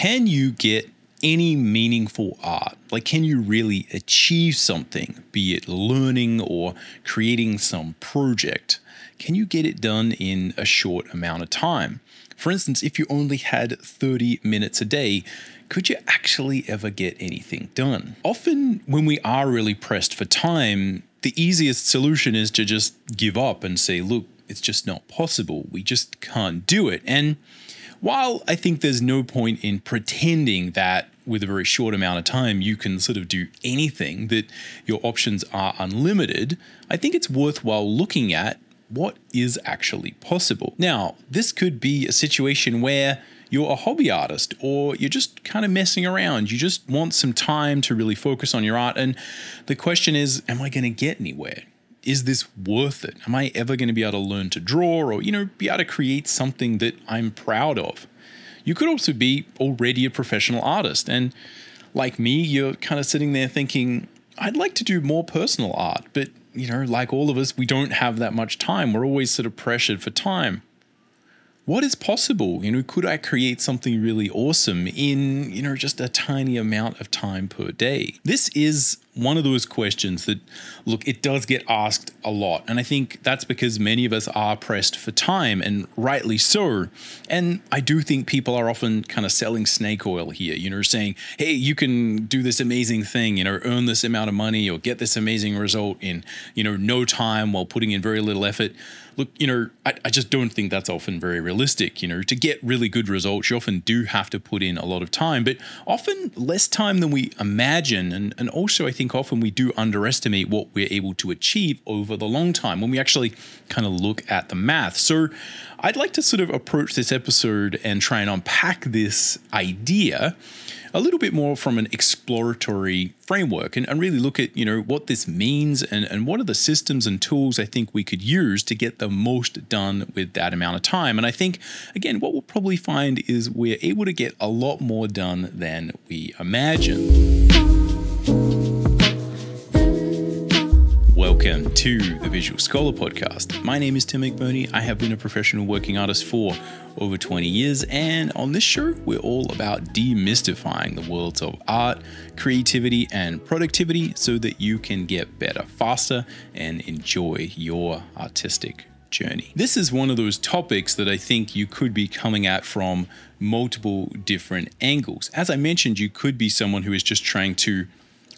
can you get any meaningful art? Like, can you really achieve something, be it learning or creating some project? Can you get it done in a short amount of time? For instance, if you only had 30 minutes a day, could you actually ever get anything done? Often when we are really pressed for time, the easiest solution is to just give up and say, look, it's just not possible. We just can't do it. And while I think there's no point in pretending that with a very short amount of time you can sort of do anything, that your options are unlimited, I think it's worthwhile looking at what is actually possible. Now, this could be a situation where you're a hobby artist or you're just kind of messing around. You just want some time to really focus on your art. And the question is, am I going to get anywhere? Is this worth it? Am I ever going to be able to learn to draw or, be able to create something that I'm proud of? You could also be already a professional artist. And like me, you're kind of sitting there thinking, I'd like to do more personal art. But, like all of us, we don't have that much time. We're always sort of pressured for time. What is possible? Could I create something really awesome in, just a tiny amount of time per day? This is one of those questions that, look, it does get asked a lot. And I think that's because many of us are pressed for time, and rightly so. And I do think people are often kind of selling snake oil here, saying, hey, you can do this amazing thing, earn this amount of money or get this amazing result in, no time while putting in very little effort. Look, I just don't think that's often very realistic. To get really good results, you often do have to put in a lot of time, but often less time than we imagine. And also I think often we do underestimate what we're able to achieve over the long time when we actually kind of look at the math. So I'd like to sort of approach this episode and try and unpack this idea a little bit more from an exploratory framework and really look at, what this means and what are the systems and tools I think we could use to get the most done with that amount of time. And I think, again, what we'll probably find is we're able to get a lot more done than we imagine. Welcome to the Visual Scholar Podcast. My name is Mcburnie. I have been a professional working artist for over 20 years, and on this show, we're all about demystifying the worlds of art, creativity, and productivity so that you can get better faster and enjoy your artistic journey. This is one of those topics that I think you could be coming at from multiple different angles. As I mentioned, you could be someone who is just trying to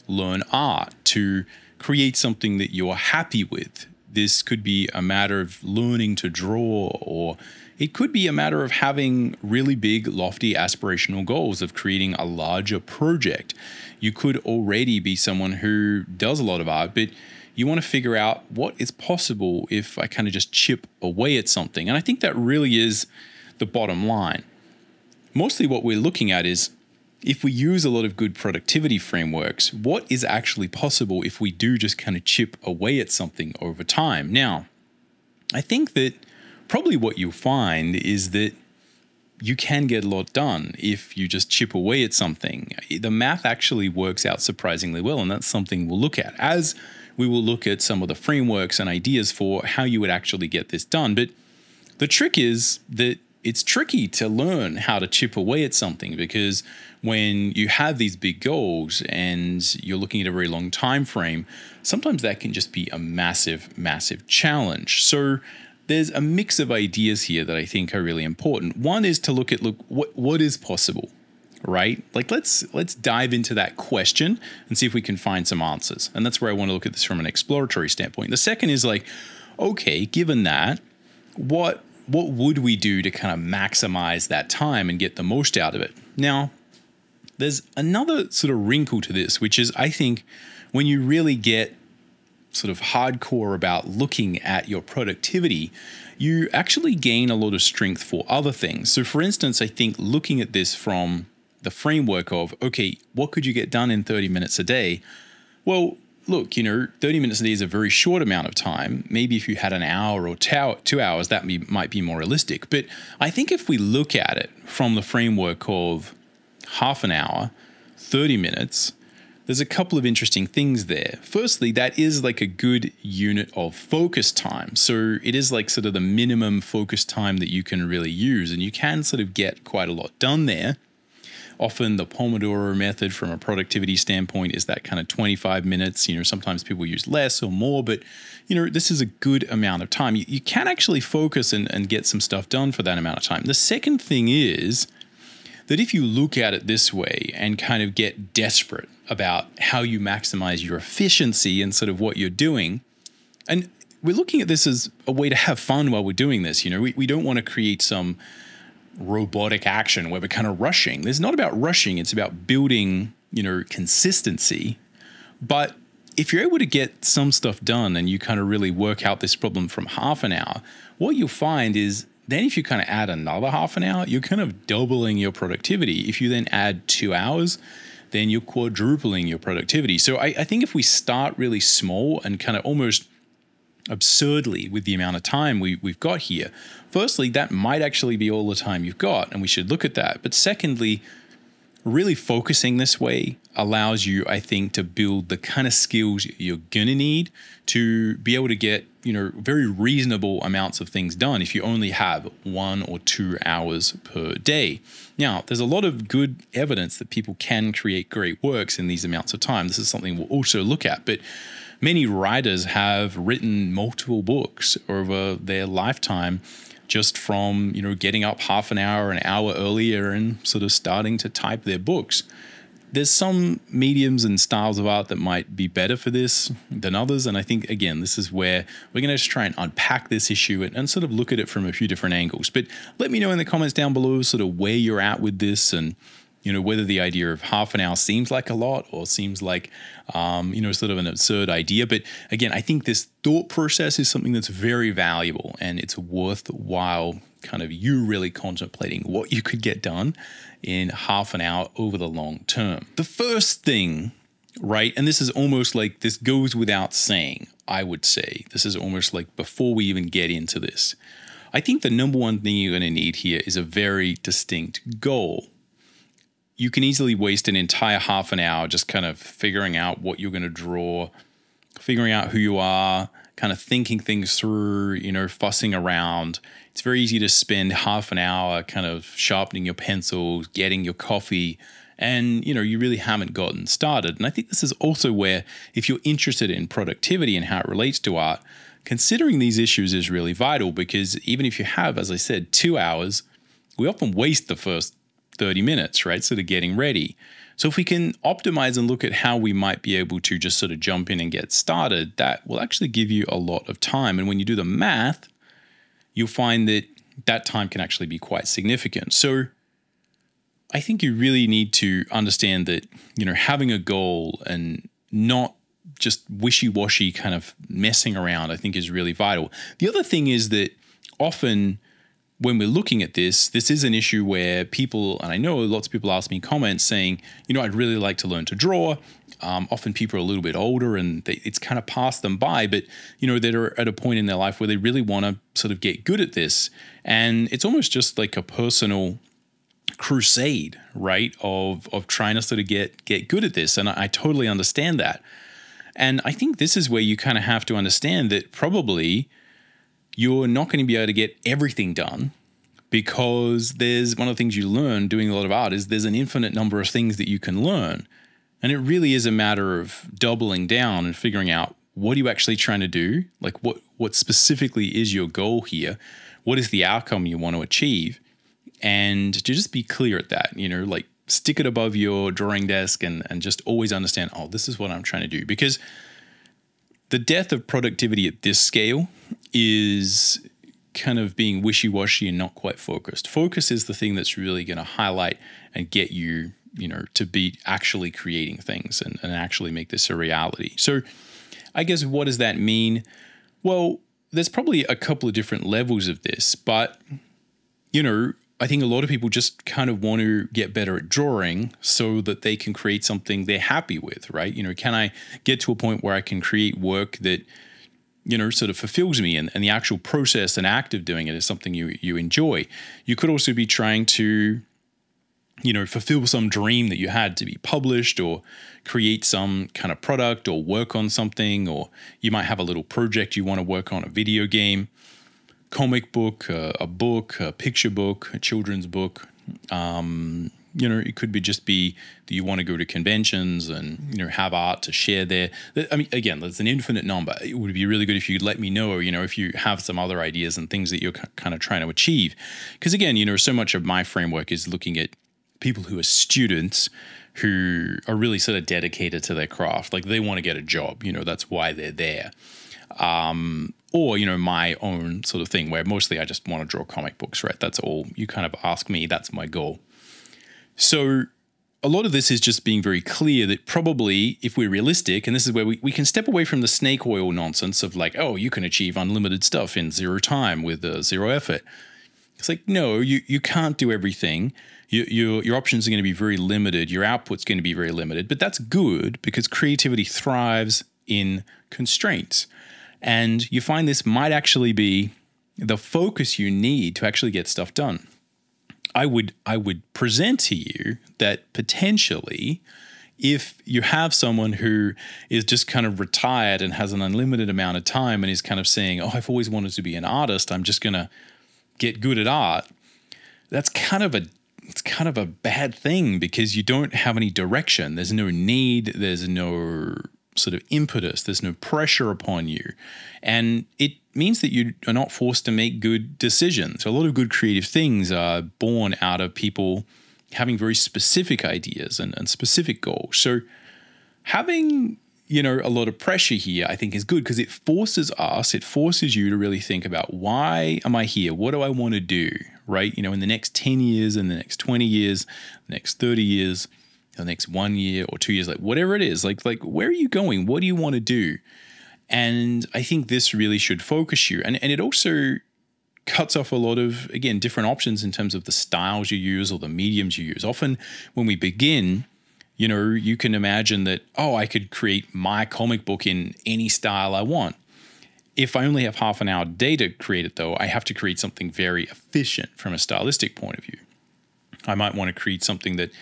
learn art, to create something that you're happy with. This could be a matter of learning to draw, or it could be a matter of having really big, lofty, aspirational goals of creating a larger project. You could already be someone who does a lot of art, but you want to figure out what is possible if I kind of just chip away at something. And I think that really is the bottom line. Mostly what we're looking at is, if we use a lot of good productivity frameworks, what is actually possible if we do just kind of chip away at something over time? Now, I think that probably what you'll find is that you can get a lot done if you just chip away at something. The math actually works out surprisingly well, and that's something we'll look at as we will look at some of the frameworks and ideas for how you would actually get this done. But the trick is that it's tricky to learn how to chip away at something, because when you have these big goals and you're looking at a very long time frame, sometimes that can just be a massive, massive challenge. So there's a mix of ideas here that I think are really important. One is to look at, what is possible, right? Like let's dive into that question and see if we can find some answers. And that's where I want to look at this from an exploratory standpoint. The second is like, okay, given that, what would we do to kind of maximize that time and get the most out of it? Now, there's another sort of wrinkle to this, which is I think when you really get sort of hardcore about looking at your productivity, you actually gain a lot of strength for other things. So for instance, I think looking at this from the framework of, okay, what could you get done in 30 minutes a day? Well, look, 30 minutes a day is a very short amount of time. Maybe if you had an hour or 2 hours, that might be more realistic. But I think if we look at it from the framework of half an hour, 30 minutes, there's a couple of interesting things there. Firstly, that is like a good unit of focus time. So it is like sort of the minimum focus time that you can really use, and you can sort of get quite a lot done there. Often the Pomodoro method from a productivity standpoint is that kind of 25 minutes. Sometimes people use less or more, but this is a good amount of time. You can actually focus and get some stuff done for that amount of time. The second thing is that if you look at it this way and kind of get desperate about how you maximize your efficiency and sort of what you're doing, and we're looking at this as a way to have fun while we're doing this. We don't want to create some robotic action where we're kind of rushing. It's not about rushing. It's about building, consistency. But if you're able to get some stuff done and you kind of really work out this problem from half an hour, what you'll find is then if you kind of add another half an hour, you're kind of doubling your productivity. If you then add 2 hours, then you're quadrupling your productivity. So I think if we start really small and kind of almost absurdly with the amount of time we've got here, firstly, that might actually be all the time you've got, and we should look at that. But secondly, really focusing this way allows you, I think, to build the kind of skills you're going to need to be able to get, very reasonable amounts of things done if you only have 1 or 2 hours per day. Now, there's a lot of good evidence that people can create great works in these amounts of time. This is something we'll also look at, but many writers have written multiple books over their lifetime just from, getting up half an hour earlier and sort of starting to type their books. There's some mediums and styles of art that might be better for this than others. And I think, again, this is where we're going to just try and unpack this issue and sort of look at it from a few different angles. But let me know in the comments down below sort of where you're at with this and, whether the idea of half an hour seems like a lot or seems like, sort of an absurd idea. But again, I think this thought process is something that's very valuable and it's worthwhile kind of you really contemplating what you could get done in half an hour over the long term. The first thing, right, and this is almost like this goes without saying, I would say. This is almost like before we even get into this. I think the number one thing you're going to need here is a very distinct goal. You can easily waste an entire half an hour just kind of figuring out what you're going to draw, figuring out who you are, kind of thinking things through, fussing around. It's very easy to spend half an hour kind of sharpening your pencils, getting your coffee, and, you really haven't gotten started. And I think this is also where, if you're interested in productivity and how it relates to art, considering these issues is really vital, because even if you have, as I said, 2 hours, we often waste the first 30 minutes, right? Sort of getting ready. So if we can optimize and look at how we might be able to just sort of jump in and get started, that will actually give you a lot of time. And when you do the math, you'll find that that time can actually be quite significant. So I think you really need to understand that, having a goal and not just wishy-washy kind of messing around, I think is really vital. The other thing is that often when we're looking at this is an issue where people, and I know lots of people ask me comments saying, I'd really like to learn to draw. Often people are a little bit older and it's kind of passed them by, but, they're at a point in their life where they really want to sort of get good at this. And it's almost just like a personal crusade, right, of trying to sort of get good at this. And I totally understand that. And I think this is where you kind of have to understand that probably you're not going to be able to get everything done, because there's one of the things you learn doing a lot of art is there's an infinite number of things that you can learn. And it really is a matter of doubling down and figuring out, what are you actually trying to do? Like what specifically is your goal here? What is the outcome you want to achieve? And to just be clear at that, like stick it above your drawing desk and just always understand, oh, this is what I'm trying to do. Because the death of productivity at this scale is kind of being wishy-washy and not quite focused. Focus is the thing that's really going to highlight and get you, to be actually creating things and actually make this a reality. So I guess what does that mean? Well, there's probably a couple of different levels of this, but, I think a lot of people just kind of want to get better at drawing so that they can create something they're happy with, right? Can I get to a point where I can create work that, sort of fulfills me, and the actual process and act of doing it is something you enjoy. You could also be trying to, fulfill some dream that you had to be published, or create some kind of product, or work on something, or you might have a little project you want to work on, a video game, comic book, a book, a picture book, a children's book, It could be just be that you want to go to conventions and, have art to share there. I mean, again, there's an infinite number. It would be really good if you'd let me know, if you have some other ideas and things that you're kind of trying to achieve. Because again, so much of my framework is looking at people who are students who are really sort of dedicated to their craft. Like they want to get a job, that's why they're there. Or, my own sort of thing where mostly I just want to draw comic books, right? That's all. You kind of ask me, that's my goal. So a lot of this is just being very clear that probably if we're realistic, and this is where we can step away from the snake oil nonsense of like, oh, you can achieve unlimited stuff in zero time with zero effort. It's like, no, you can't do everything. Your options are going to be very limited. Your output's going to be very limited, but that's good because creativity thrives in constraints. And you find this might actually be the focus you need to actually get stuff done. I would present to you that potentially if you have someone who is just kind of retired and has an unlimited amount of time and is kind of saying, oh, I've always wanted to be an artist, I'm just going to get good at art, that's kind of a bad thing because you don't have any direction. There's no need, there's no sort of impetus, there's no pressure upon you. And it means that you are not forced to make good decisions. So a lot of good creative things are born out of people having very specific ideas and specific goals. So having, a lot of pressure here, I think is good because it forces you to really think about why am I here? What do I want to do, right? In the next 10 years, in the next 20 years, the next 30 years, the next 1 year or 2 years, like whatever it is, like where are you going? What do you want to do? And I think this really should focus you. And it also cuts off a lot of, again, different options in terms of the styles you use or the mediums you use. Often when we begin, you can imagine that, oh, I could create my comic book in any style I want. If I only have half an hour a day to create it, though, I have to create something very efficient from a stylistic point of view. I might want to create something that,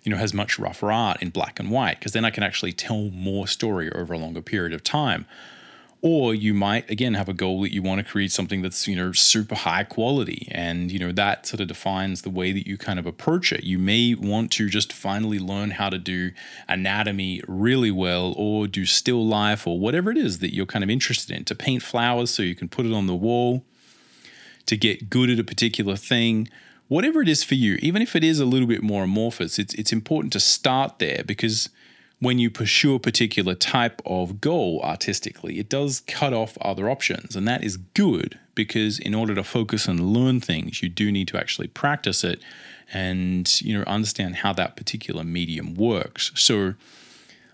has much rougher art in black and white, because then I can actually tell more story over a longer period of time. Or you might, again, have a goal that you want to create something that's, super high quality. And, that sort of defines the way that you kind of approach it. You may want to just finally learn how to do anatomy really well, or do still life, or whatever it is that you're kind of interested in, to paint flowers so you can put it on the wall, to get good at a particular thing. Whatever it is for you, even if it is a little bit more amorphous, it's important to start there, because when you pursue a particular type of goal artistically, it does cut off other options. And that is good, because in order to focus and learn things, you do need to actually practice it and, understand how that particular medium works. So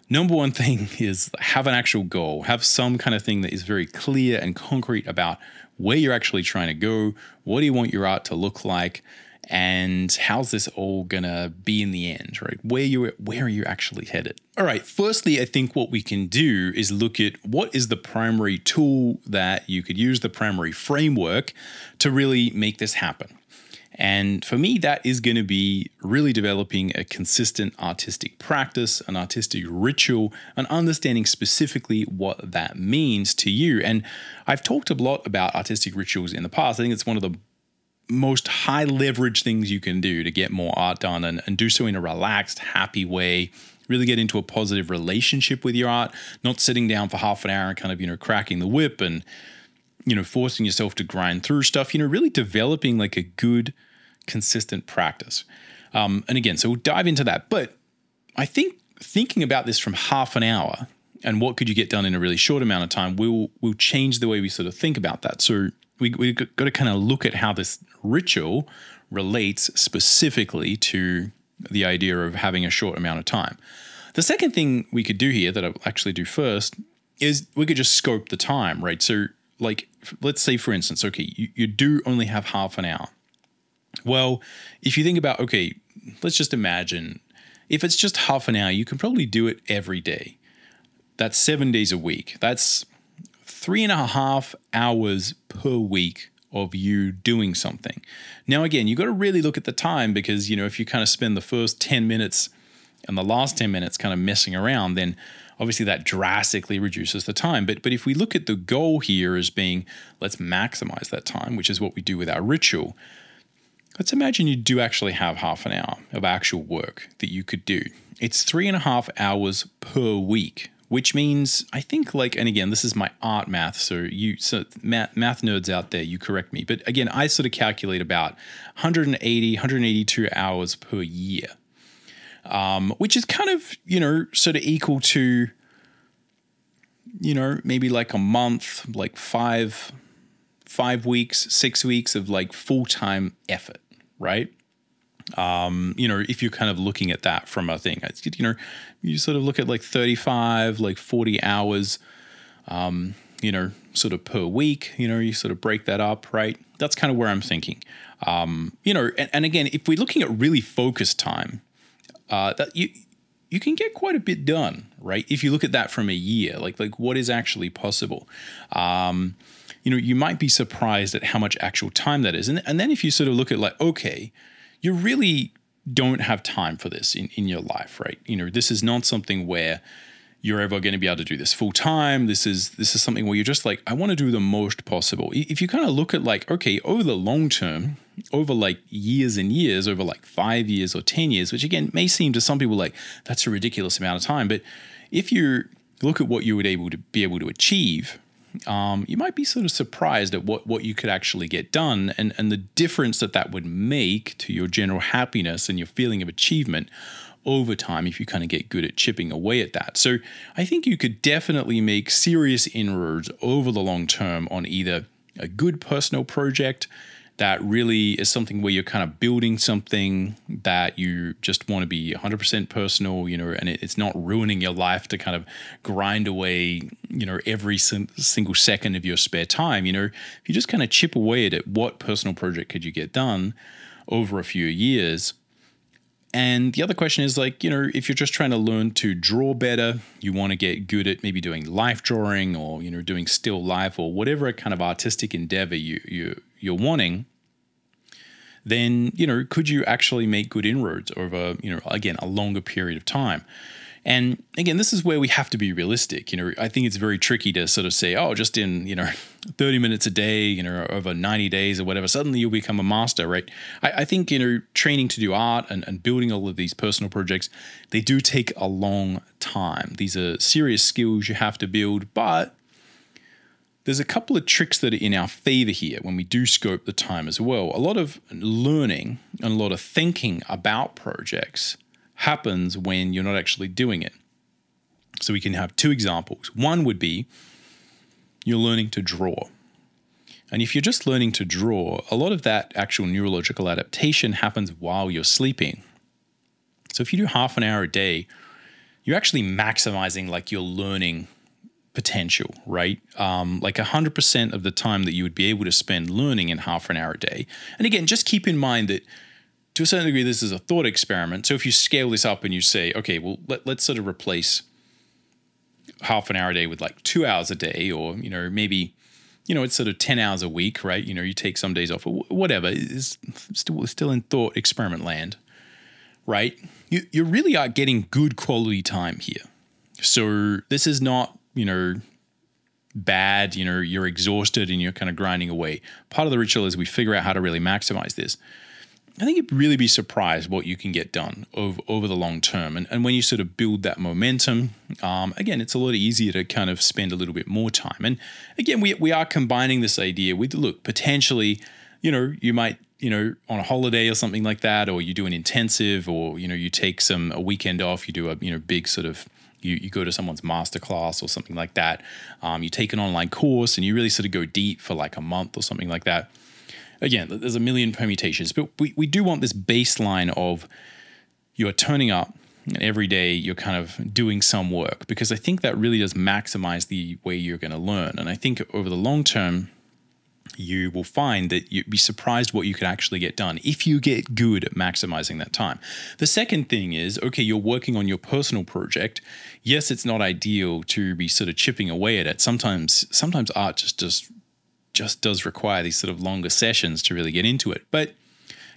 number one thing is have an actual goal, have some kind of thing that is very clear and concrete about where you're actually trying to go, what do you want your art to look like, and how's this all gonna be in the end, right? Where are you actually headed? All right, firstly, I think what we can do is look at what is the primary tool that you could use, the primary framework to really make this happen. And for me, that is going to be really developing a consistent artistic practice, an artistic ritual, and understanding specifically what that means to you. And I've talked a lot about artistic rituals in the past. I think it's one of the most high leverage things you can do to get more art done, and do so in a relaxed, happy way. Really get into a positive relationship with your art, not sitting down for half an hour and kind of, cracking the whip and, forcing yourself to grind through stuff, really developing like a good, consistent practice. And again, so we'll dive into that. But I think thinking about this from half an hour and what could you get done in a really short amount of time will change the way we sort of think about that. So we've got to kind of look at how this ritual relates specifically to the idea of having a short amount of time. The second thing we could do here that I'll actually do first is we could just scope the time, right? So like, let's say for instance, okay, you do only have half an hour. Well, if you think about, okay, let's just imagine if it's just half an hour, you can probably do it every day. That's 7 days a week. That's 3.5 hours per week of you doing something. Now, again, you've got to really look at the time, because, if you kind of spend the first 10 minutes and the last 10 minutes kind of messing around, then obviously that drastically reduces the time. But if we look at the goal here as being, let's maximize that time, which is what we do with our ritual. let's imagine you do actually have half an hour of actual work that you could do. It's 3.5 hours per week, which means I think and again, this is my art math. So math nerds out there, you correct me. But again, I sort of calculate about 182 hours per year, which is kind of, sort of equal to, maybe like a month, like five weeks, 6 weeks of like full-time effort, right? If you're kind of looking at that from a thing, you sort of look at like 35, like 40 hours, sort of per week, you sort of break that up, right? That's kind of where I'm thinking. And again, if we're looking at really focused time, that you can get quite a bit done, right? If you look at that from a year, like what is actually possible. You might be surprised at how much actual time that is. And then if you sort of look at like, okay, you really don't have time for this in your life, right? This is not something where you're ever going to be able to do this full time. This is something where you're just like, I want to do the most possible. If you kind of look at like, okay, over the long term, over like years and years, over like 5 years or 10 years, which again may seem to some people like that's a ridiculous amount of time. But if you look at what you would be able to achieve, you might be sort of surprised at what you could actually get done and the difference that would make to your general happiness and your feeling of achievement over time if you kind of get good at chipping away at that. So I think you could definitely make serious inroads over the long term on either a good personal project that really is something where you're kind of building something that you just want to be 100% personal, and it's not ruining your life to kind of grind away, every single second of your spare time. If you just kind of chip away at it, what personal project could you get done over a few years? And the other question is like, if you're just trying to learn to draw better, you want to get good at maybe doing life drawing or, doing still life or whatever kind of artistic endeavor you're wanting, then, could you actually make good inroads over, again, a longer period of time? And again, this is where we have to be realistic. I think it's very tricky to sort of say, oh, just in, 30 minutes a day, over 90 days or whatever, suddenly you'll become a master, right? I think, training to do art and building all of these personal projects, they do take a long time. These are serious skills you have to build, but there's a couple of tricks that are in our favor here when we do scope the time as well. A lot of learning and a lot of thinking about projects happens when you're not actually doing it. So we can have two examples. One would be you're learning to draw. And if you're just learning to draw, a lot of that actual neurological adaptation happens while you're sleeping. So if you do half an hour a day, you're actually maximizing like your learning potential, right? Like 100% of the time that you would be able to spend learning in half an hour a day. And again, just keep in mind that to a certain degree, this is a thought experiment. So if you scale this up and you say, okay, well, let's sort of replace half an hour a day with like 2 hours a day, or, maybe, it's sort of 10 hours a week, right? You take some days off or whatever, is still in thought experiment land, right? You really are getting good quality time here. So this is not, bad, you're exhausted and you're kind of grinding away. Part of the ritual is we figure out how to really maximize this. I think you'd really be surprised what you can get done over the long term. And when you sort of build that momentum, again, it's a lot easier to kind of spend a little bit more time. And again, we are combining this idea with, look, potentially, you might, on a holiday or something like that, or you do an intensive, or, you take a weekend off, you do a, big sort of, you go to someone's masterclass or something like that. You take an online course and you really sort of go deep for like a month or something like that. Again, there's a million permutations, but we do want this baseline of you're turning up and every day you're kind of doing some work, because I think that really does maximize the way you're going to learn. And I think over the long term, you will find that you'd be surprised what you could actually get done if you get good at maximizing that time. The second thing is, okay, you're working on your personal project. Yes, it's not ideal to be sort of chipping away at it. Sometimes art just does require these sort of longer sessions to really get into it. But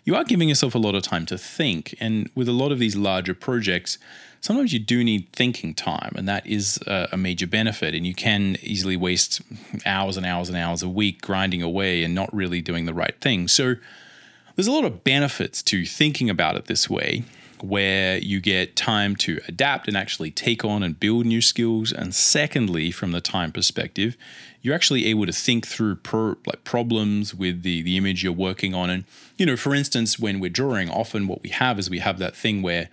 you are giving yourself a lot of time to think. And with a lot of these larger projects, sometimes you do need thinking time, and that is a major benefit. And you can easily waste hours and hours and hours a week grinding away and not really doing the right thing. So there's a lot of benefits to thinking about it this way, where you get time to adapt and actually take on and build new skills. And secondly, from the time perspective, you're actually able to think through problems with the image you're working on. And, for instance, when we're drawing, often what we have is we have that thing where,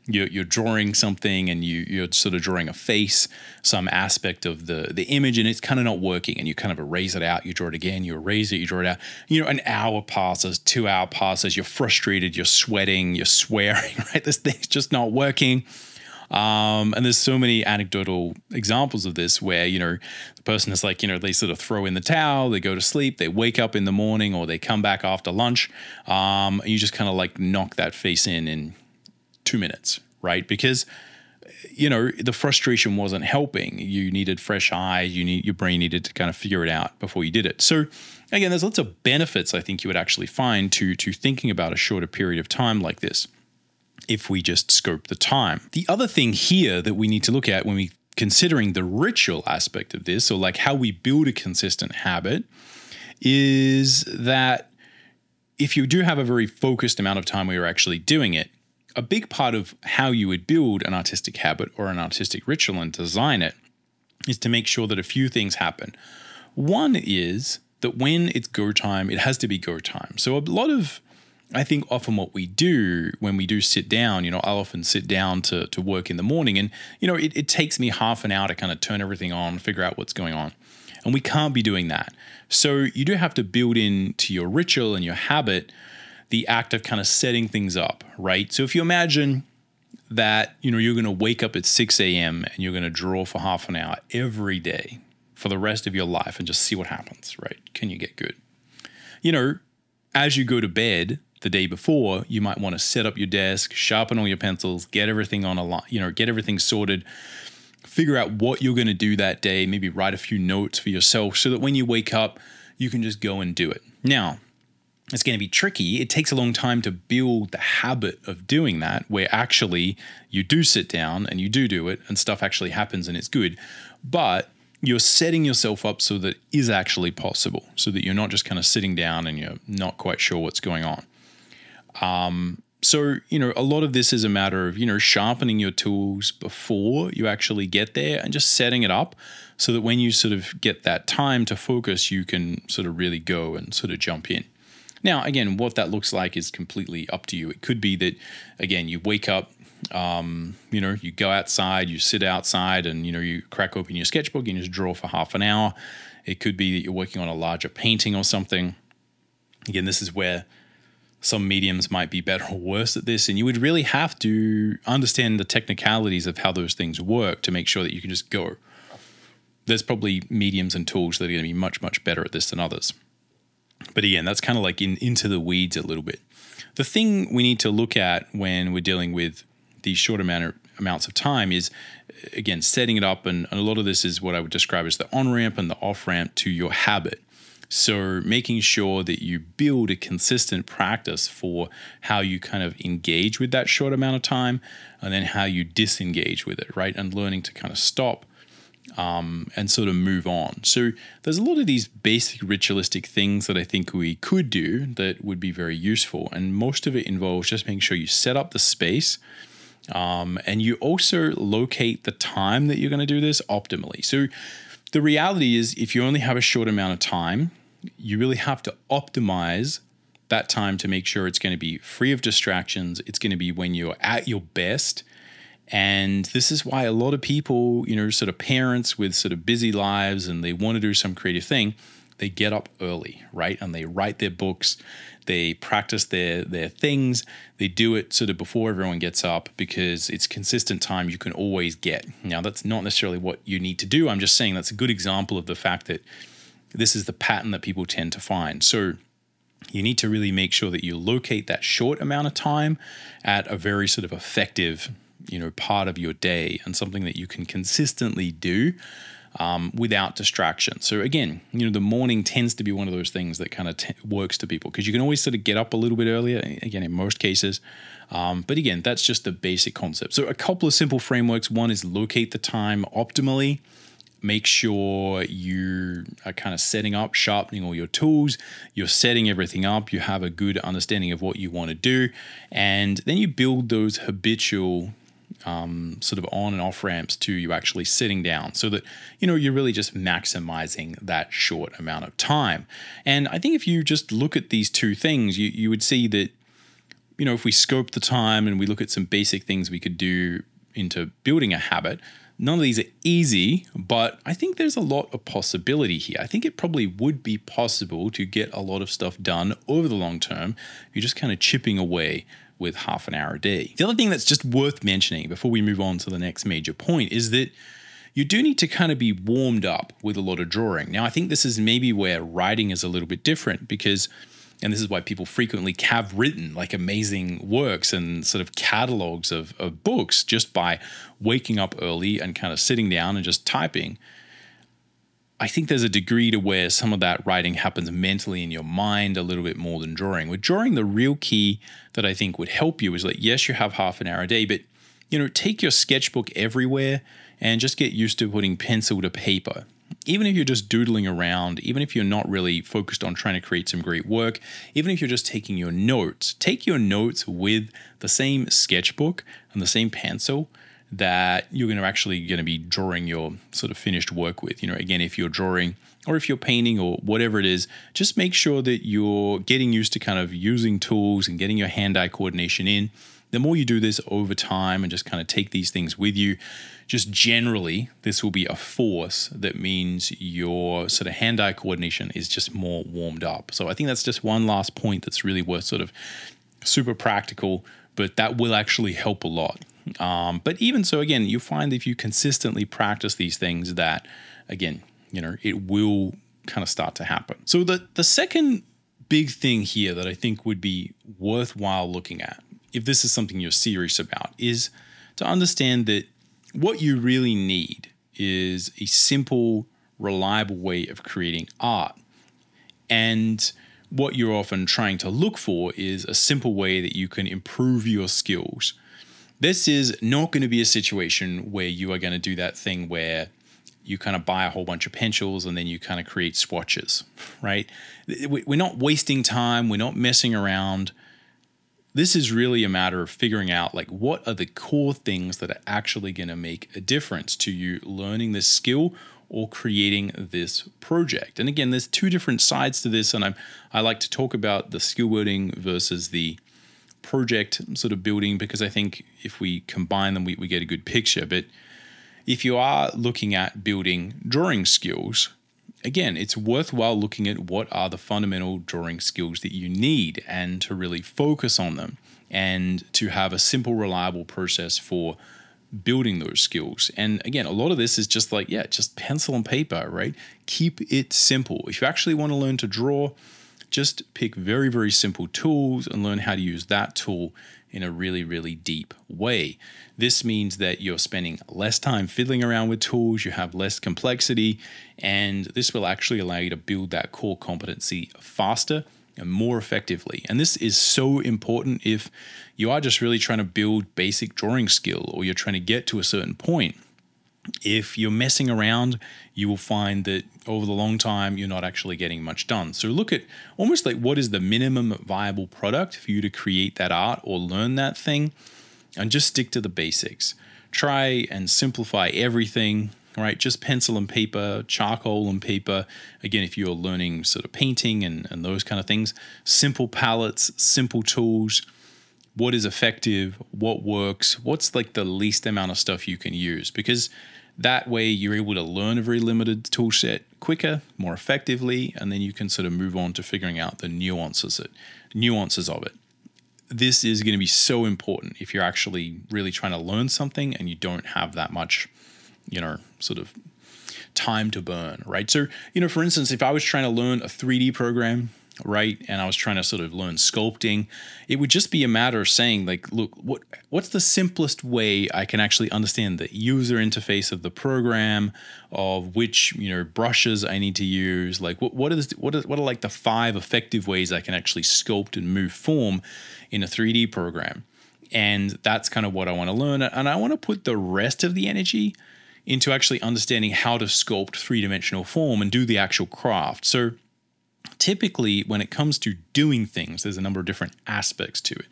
you're drawing something and you're sort of drawing a face, some aspect of the image, and it's kind of not working, and you kind of erase it out, you draw it again, you erase it, you draw it out. An hour passes, 2 hour passes, you're frustrated, you're sweating, you're swearing, right? This thing's just not working. And there's so many anecdotal examples of this where, the person is like, they sort of throw in the towel, they go to sleep, they wake up in the morning, or they come back after lunch, and you just kind of like knock that face in 2 minutes, right? Because, the frustration wasn't helping. You needed fresh eyes. Your brain needed to kind of figure it out before you did it. So again, there's lots of benefits I think you would actually find to thinking about a shorter period of time like this, if we just scope the time. The other thing here that we need to look at when we considering the ritual aspect of this, or like how we build a consistent habit, is that if you do have a very focused amount of time where you're actually doing it, a big part of how you would build an artistic habit or an artistic ritual and design it is to make sure that a few things happen. One is that when it's go time, it has to be go time. So a lot of, I think often what we do when we do sit down, I'll often sit down to work in the morning, and, it takes me half an hour to kind of turn everything on, figure out what's going on. And we can't be doing that. So you do have to build into your ritual and your habit the act of kind of setting things up, right? So if you imagine that, you're going to wake up at 6 a.m. and you're going to draw for half an hour every day for the rest of your life and just see what happens, right? Can you get good? As you go to bed the day before, you might want to set up your desk, sharpen all your pencils, get everything on a line, get everything sorted, figure out what you're going to do that day, maybe write a few notes for yourself so that when you wake up, you can just go and do it. Now, it's going to be tricky. It takes a long time to build the habit of doing that, where actually you do sit down and you do it and stuff actually happens and it's good. But you're setting yourself up so that it is actually possible, so that you're not just kind of sitting down and you're not quite sure what's going on. So, a lot of this is a matter of, sharpening your tools before you actually get there and just setting it up so that when you sort of get that time to focus, you can sort of really go and sort of jump in. Now, again, what that looks like is completely up to you. It could be that, again, you wake up, you go outside, you sit outside and, you crack open your sketchbook and you just draw for half an hour. It could be that you're working on a larger painting or something. Again, this is where some mediums might be better or worse at this, and you would really have to understand the technicalities of how those things work to make sure that you can just go. There's probably mediums and tools that are going to be much, much better at this than others. But again, that's kind of like into the weeds a little bit. The thing we need to look at when we're dealing with these short amounts of time is, again, setting it up. And a lot of this is what I would describe as the on-ramp and the off-ramp to your habit. So making sure that you build a consistent practice for how you kind of engage with that short amount of time, and then how you disengage with it, right? And learning to kind of stop and sort of move on. So there's a lot of these basic ritualistic things that I think we could do that would be very useful. And most of it involves just making sure you set up the space and you also locate the time that you're going to do this optimally. So the reality is, if you only have a short amount of time, you really have to optimize that time to make sure it's going to be free of distractions. It's going to be when you're at your best. And this is why a lot of people, sort of parents with sort of busy lives and they want to do some creative thing, they get up early, right? And they write their books, they practice their things, they do it sort of before everyone gets up because it's consistent time you can always get. Now, that's not necessarily what you need to do. I'm just saying that's a good example of the fact that this is the pattern that people tend to find. So you need to really make sure that you locate that short amount of time at a very sort of effective part of your day, and something that you can consistently do without distraction. So again, the morning tends to be one of those things that kind of works to people because you can always sort of get up a little bit earlier, again, in most cases. But again, that's just the basic concept. So a couple of simple frameworks. One is locate the time optimally. Make sure you are kind of setting up, sharpening all your tools. You're setting everything up. You have a good understanding of what you want to do. And then you build those habitual sort of on and off ramps to you actually sitting down so that, you're really just maximizing that short amount of time. And I think if you just look at these two things, you would see that, if we scope the time and we look at some basic things we could do into building a habit, none of these are easy, but I think there's a lot of possibility here. I think it probably would be possible to get a lot of stuff done over the long term. You're just kind of chipping away with half an hour a day. The other thing that's just worth mentioning before we move on to the next major point is that you do need to kind of be warmed up with a lot of drawing. Now, I think this is maybe where writing is a little bit different because, and this is why people frequently have written like amazing works and sort of catalogs of books just by waking up early and kind of sitting down and just typing. I think there's a degree to where some of that writing happens mentally in your mind a little bit more than drawing. With drawing, the real key that I think would help you is like, yes, you have half an hour a day, but take your sketchbook everywhere and just get used to putting pencil to paper. Even if you're just doodling around, even if you're not really focused on trying to create some great work, even if you're just taking your notes, take your notes with the same sketchbook and the same pencil that you're going to be drawing your sort of finished work with. Again, if you're drawing or if you're painting or whatever it is, just make sure that you're getting used to kind of using tools and getting your hand-eye coordination in. The more you do this over time and just kind of take these things with you, just generally, this will be a force that means your sort of hand-eye coordination is just more warmed up. So I think that's just one last point that's really worth sort of super practical, but that will actually help a lot. But even so, again, you find if you consistently practice these things that, again, it will kind of start to happen. So the second big thing here that I think would be worthwhile looking at, if this is something you're serious about, is to understand that what you really need is a simple, reliable way of creating art. And what you're often trying to look for is a simple way that you can improve your skills. This is not going to be a situation where you are going to do that thing where you kind of buy a whole bunch of pencils and then you kind of create swatches, right? We're not wasting time. We're not messing around. This is really a matter of figuring out like what are the core things that are actually going to make a difference to you learning this skill or creating this project. And again, there's two different sides to this, and I like to talk about the skill building versus the project sort of building, because I think if we combine them, we get a good picture. But if you are looking at building drawing skills, again, it's worthwhile looking at what are the fundamental drawing skills that you need and to really focus on them and to have a simple, reliable process for building those skills. And again, a lot of this is just like, just pencil and paper, right? Keep it simple. If you actually want to learn to draw, just pick very, very simple tools and learn how to use that tool in a really, really deep way. This means that you're spending less time fiddling around with tools, you have less complexity, and this will actually allow you to build that core competency faster and more effectively. And this is so important if you are just really trying to build basic drawing skill or you're trying to get to a certain point. If you're messing around, you will find that over the long time, you're not actually getting much done. So look at almost like what is the minimum viable product for you to create that art or learn that thing, and just stick to the basics. Try and simplify everything, right? Just pencil and paper, charcoal and paper. Again, if you're learning sort of painting and those kind of things, simple palettes, simple tools. What is effective, what works, what's like the least amount of stuff you can use, because that way you're able to learn a very limited tool set quicker, more effectively, and then you can sort of move on to figuring out the nuances of it. This is going to be so important if you're actually really trying to learn something and you don't have that much, sort of time to burn, right? So, for instance, if I was trying to learn a 3D program, right, and I was trying to sort of learn sculpting, it would just be a matter of saying, like, look, what's the simplest way I can actually understand the user interface of the program, of which brushes I need to use, like what are like the 5 effective ways I can actually sculpt and move form in a 3D program. And that's kind of what I want to learn, and I want to put the rest of the energy into actually understanding how to sculpt three-dimensional form and do the actual craft. So typically, when it comes to doing things, there's a number of different aspects to it.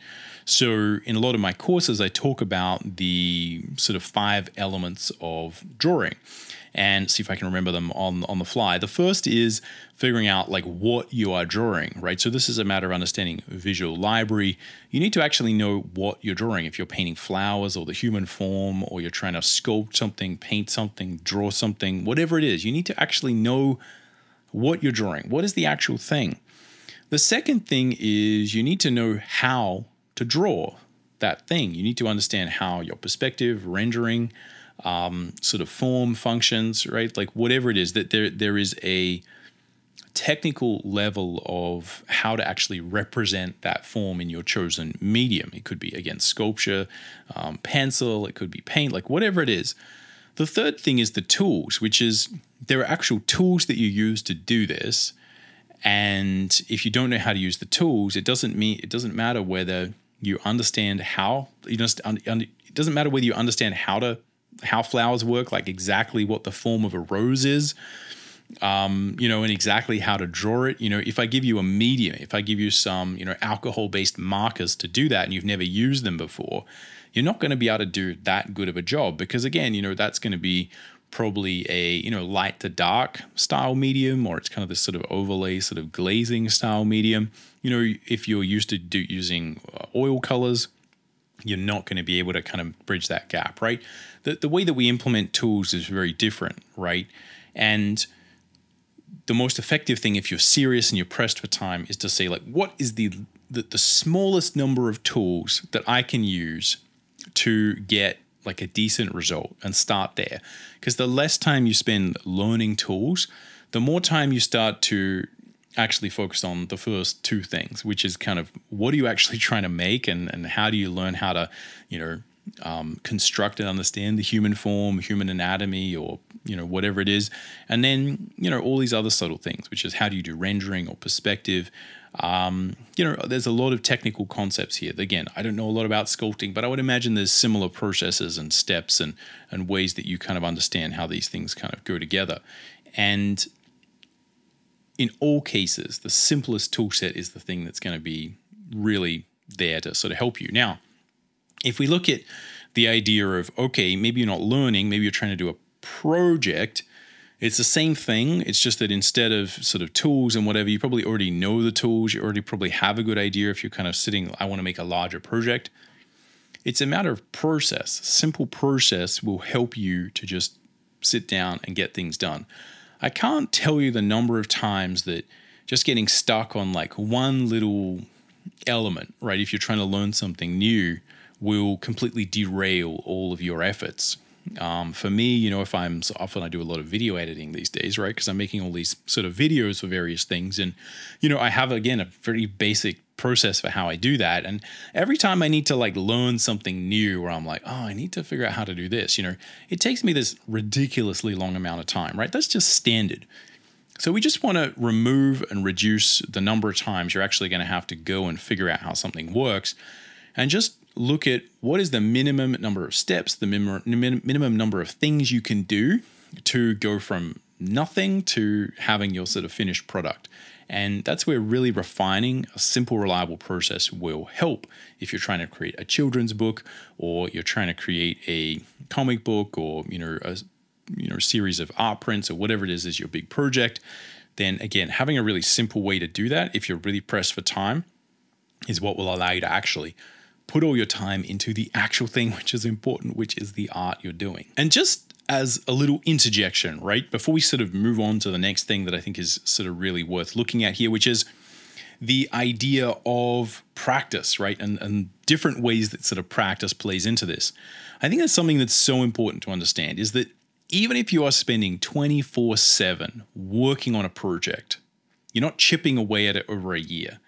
So in a lot of my courses, I talk about the sort of 5 elements of drawing and see if I can remember them on the fly. The first is figuring out like what you are drawing, right? So this is a matter of understanding visual library. You need to actually know what you're drawing. If you're painting flowers or the human form, or you're trying to sculpt something, paint something, draw something, whatever it is, you need to actually know what you're drawing. What is the actual thing? The second thing is you need to know how to draw that thing. You need to understand how your perspective, rendering, sort of form functions, right? Like whatever it is, that there is a technical level of how to actually represent that form in your chosen medium. It could be, again, sculpture, pencil, it could be paint, like whatever it is. The third thing is the tools, which is there are actual tools that you use to do this. And if you don't know how to use the tools, it doesn't matter whether you understand how, it doesn't matter whether you understand how flowers work, like exactly what the form of a rose is, and exactly how to draw it. If I give you a medium, if I give you some, alcohol-based markers to do that and you've never used them before, you're not going to be able to do that good of a job because, again, that's going to be probably a, light to dark style medium, or it's kind of this sort of overlay, sort of glazing style medium. If you're used to using oil colors, you're not going to be able to kind of bridge that gap, right? The way that we implement tools is very different, right? And the most effective thing, if you're serious and you're pressed for time, is to say, like, what is the smallest number of tools that I can use to get like a decent result, and start there. Because the less time you spend learning tools, the more time you start to actually focus on the first 2 things, which is kind of what are you actually trying to make, and how do you learn how to, construct and understand the human form, human anatomy, or, whatever it is. And then, all these other subtle things, which is how do you do rendering or perspective. There's a lot of technical concepts here. Again, I don't know a lot about sculpting, but I would imagine there's similar processes and steps and ways that you kind of understand how these things kind of go together. And in all cases, the simplest tool set is the thing that's going to be really there to sort of help you. Now, if we look at the idea of, okay, maybe you're not learning, maybe you're trying to do a project, it's the same thing. It's just that instead of sort of tools and whatever, you probably already know the tools. You already probably have a good idea if you're kind of sitting, I want to make a larger project. It's a matter of process. Simple process will help you to just sit down and get things done. I can't tell you the number of times that just getting stuck on like one little element, right? If you're trying to learn something new, will completely derail all of your efforts. For me, if often I do a lot of video editing these days, right? Because I'm making all these sort of videos for various things. And, I have, again, a very basic process for how I do that. And every time I need to like learn something new where I'm like, oh, I need to figure out how to do this, it takes me this ridiculously long amount of time, right? That's just standard. So we just want to remove and reduce the number of times you're actually going to have to go and figure out how something works, and just look at what is the minimum number of steps, the minimum number of things you can do to go from nothing to having your sort of finished product. And that's where really refining a simple, reliable process will help if you're trying to create a children's book, or you're trying to create a comic book, or, a series of art prints, or whatever it is your big project. Then again, having a really simple way to do that, if you're really pressed for time, is what will allow you to actually put all your time into the actual thing, which is important, which is the art you're doing. And just as a little interjection, right, before we sort of move on to the next thing that I think is sort of really worth looking at here, which is the idea of practice, right, and different ways that sort of practice plays into this. I think that's something that's so important to understand, is that even if you are spending 24/7 working on a project, you're not chipping away at it over a year.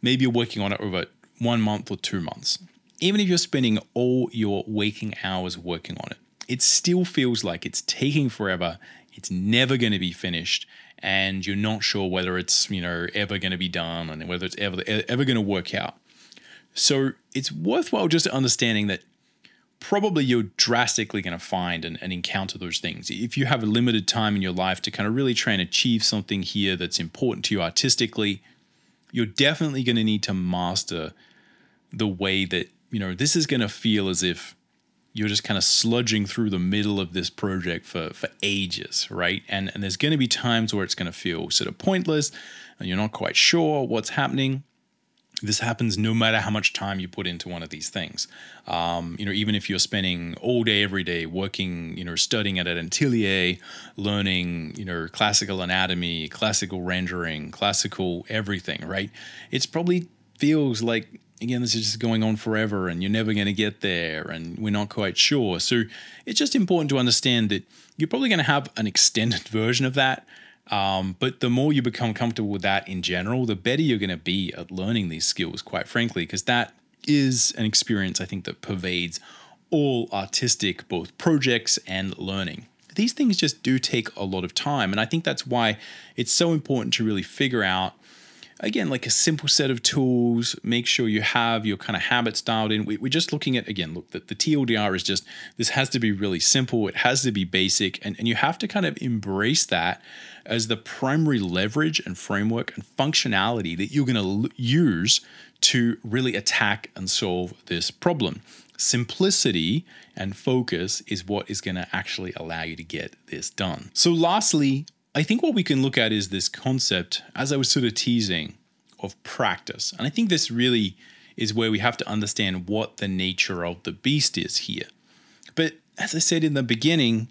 Maybe you're working on it over 1 month or 2 months. Even if you're spending all your waking hours working on it, it still feels like it's taking forever. It's never going to be finished, and you're not sure whether it's, ever going to be done, and whether it's ever going to work out. So it's worthwhile just understanding that probably you're drastically going to find and encounter those things. If you have a limited time in your life to kind of really try and achieve something here that's important to you artistically, you're definitely going to need to master the way that, this is going to feel as if you're just kind of sludging through the middle of this project for ages, right? And there's going to be times where it's going to feel sort of pointless and you're not quite sure what's happening. This happens no matter how much time you put into one of these things. Even if you're spending all day, every day working, studying at an atelier, learning, classical anatomy, classical rendering, classical everything, right? It's probably feels like, again, this is just going on forever and you're never going to get there and we're not quite sure. So it's just important to understand that you're probably going to have an extended version of that. But the more you become comfortable with that in general, the better you're going to be at learning these skills, quite frankly, because that is an experience, I think, that pervades all artistic, both projects and learning. These things just do take a lot of time. And I think that's why it's so important to really figure out, again, like a simple set of tools, make sure you have your kind of habits dialed in. We're just looking at, again, look, the TLDR is just, this has to be really simple. It has to be basic. And you have to kind of embrace that as the primary leverage and framework and functionality that you're going to use to really attack and solve this problem. Simplicity and focus is what is going to actually allow you to get this done. So lastly, I think what we can look at is this concept, as I was sort of teasing, of practice. And I think this really is where we have to understand what the nature of the beast is here. But as I said in the beginning,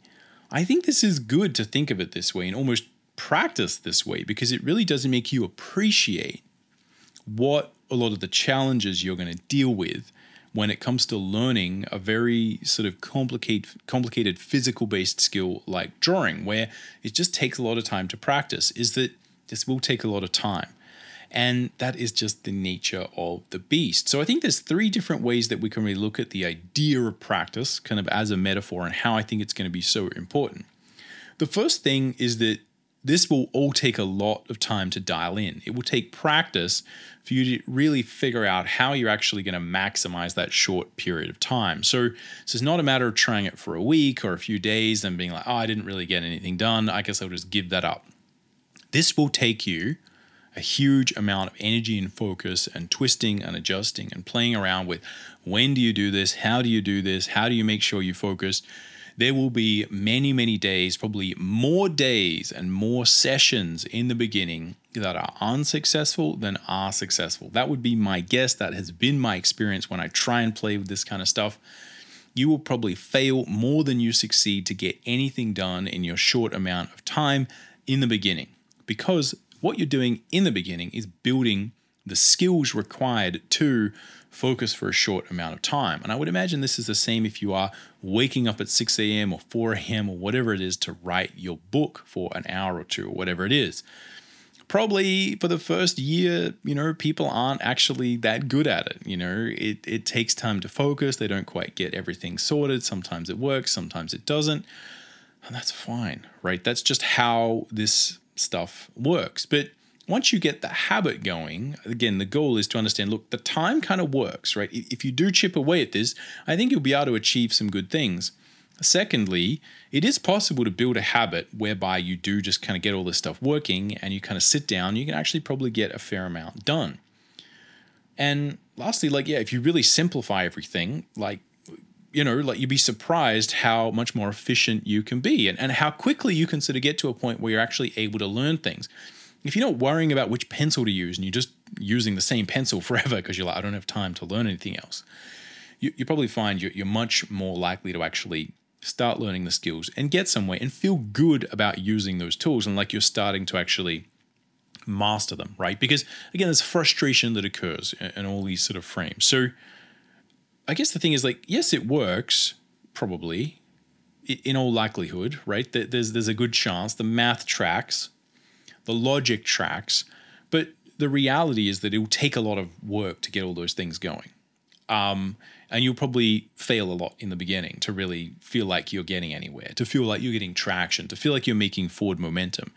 I think this is good to think of it this way and almost practice this way, because it really does make you appreciate what a lot of the challenges you're going to deal with when it comes to learning a very sort of complicated physical-based skill like drawing, where it just takes a lot of time to practice, is that this will take a lot of time. And that is just the nature of the beast. So I think there's 3 different ways that we can really look at the idea of practice kind of as a metaphor and how I think it's going to be so important. The first thing is that this will all take a lot of time to dial in. It will take practice for you to really figure out how you're actually going to maximize that short period of time. So this is not a matter of trying it for a week or a few days and being like, oh, I didn't really get anything done, I guess I'll just give that up. This will take you a huge amount of energy and focus and twisting and adjusting and playing around with when do you do this, how do you do this, how do you make sure you focus. There will be many, many days, probably more days and more sessions in the beginning that are unsuccessful than are successful. That would be my guess. That has been my experience when I try and play with this kind of stuff. You will probably fail more than you succeed to get anything done in your short amount of time in the beginning, because what you're doing in the beginning is building the skills required to focus for a short amount of time. And I would imagine this is the same if you are waking up at 6 a.m. or 4 a.m. or whatever it is to write your book for an hour or two or whatever it is. Probably for the first year, people aren't actually that good at it. It takes time to focus. They don't quite get everything sorted. Sometimes it works, sometimes it doesn't. And that's fine, right? That's just how this stuff works. But once you get the habit going, again, the goal is to understand, look, the time kind of works, right? If you do chip away at this, I think you'll be able to achieve some good things. Secondly, it is possible to build a habit whereby you do just kind of get all this stuff working and you kind of sit down, you can actually probably get a fair amount done. And lastly, if you really simplify everything, you'd be surprised how much more efficient you can be and how quickly you can sort of get to a point where you're actually able to learn things. If you're not worrying about which pencil to use and you're just using the same pencil forever because you're like, I don't have time to learn anything else, you probably find you're much more likely to actually start learning the skills and get somewhere and feel good about using those tools and like you're starting to actually master them, right? Because again, there's frustration that occurs in all these sort of frames. So I guess the thing is yes, it works probably in all likelihood, right? There's a good chance the math tracks, the logic tracks, but the reality is that it will take a lot of work to get all those things going. And you'll probably fail a lot in the beginning to really feel like you're getting anywhere, to feel like you're getting traction, to feel like you're making forward momentum.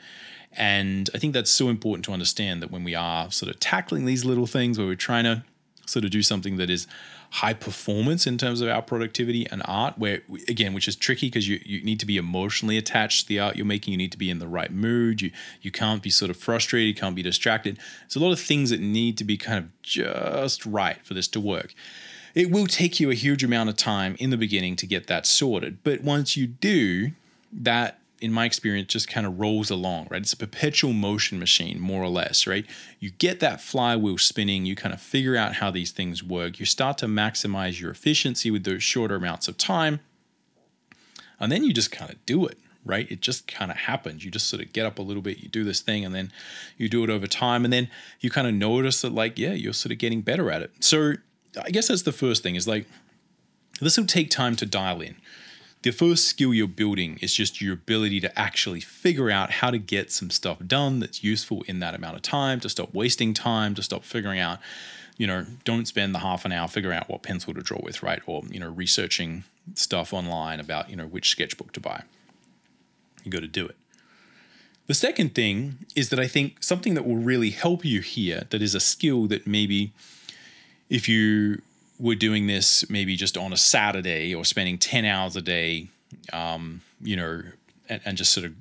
And I think that's so important to understand that when we are sort of tackling these little things where we're trying to sort of do something that is high performance in terms of our productivity and art, where again, which is tricky because you need to be emotionally attached to the art you're making. You need to be in the right mood. You can't be sort of frustrated. You can't be distracted. There's a lot of things that need to be kind of just right for this to work. It will take you a huge amount of time in the beginning to get that sorted. But once you do, that, in my experience, just kind of rolls along, right? It's a perpetual motion machine, more or less, right? You get that flywheel spinning, you kind of figure out how these things work, you start to maximize your efficiency with those shorter amounts of time, and then you just kind of do it, right? It just kind of happens. You just sort of get up a little bit, you do this thing, and then you do it over time, and then you kind of notice that, like, yeah, you're sort of getting better at it. So I guess that's the first thing, is like, this will take time to dial in. The first skill you're building is just your ability to actually figure out how to get some stuff done that's useful in that amount of time, to stop wasting time, to stop figuring out, don't spend the half an hour figuring out what pencil to draw with, right? Or, researching stuff online about, which sketchbook to buy. You got to do it. The second thing is that I think something that will really help you here, that is a skill that maybe if you were doing this maybe just on a Saturday or spending 10 hours a day, and just sort of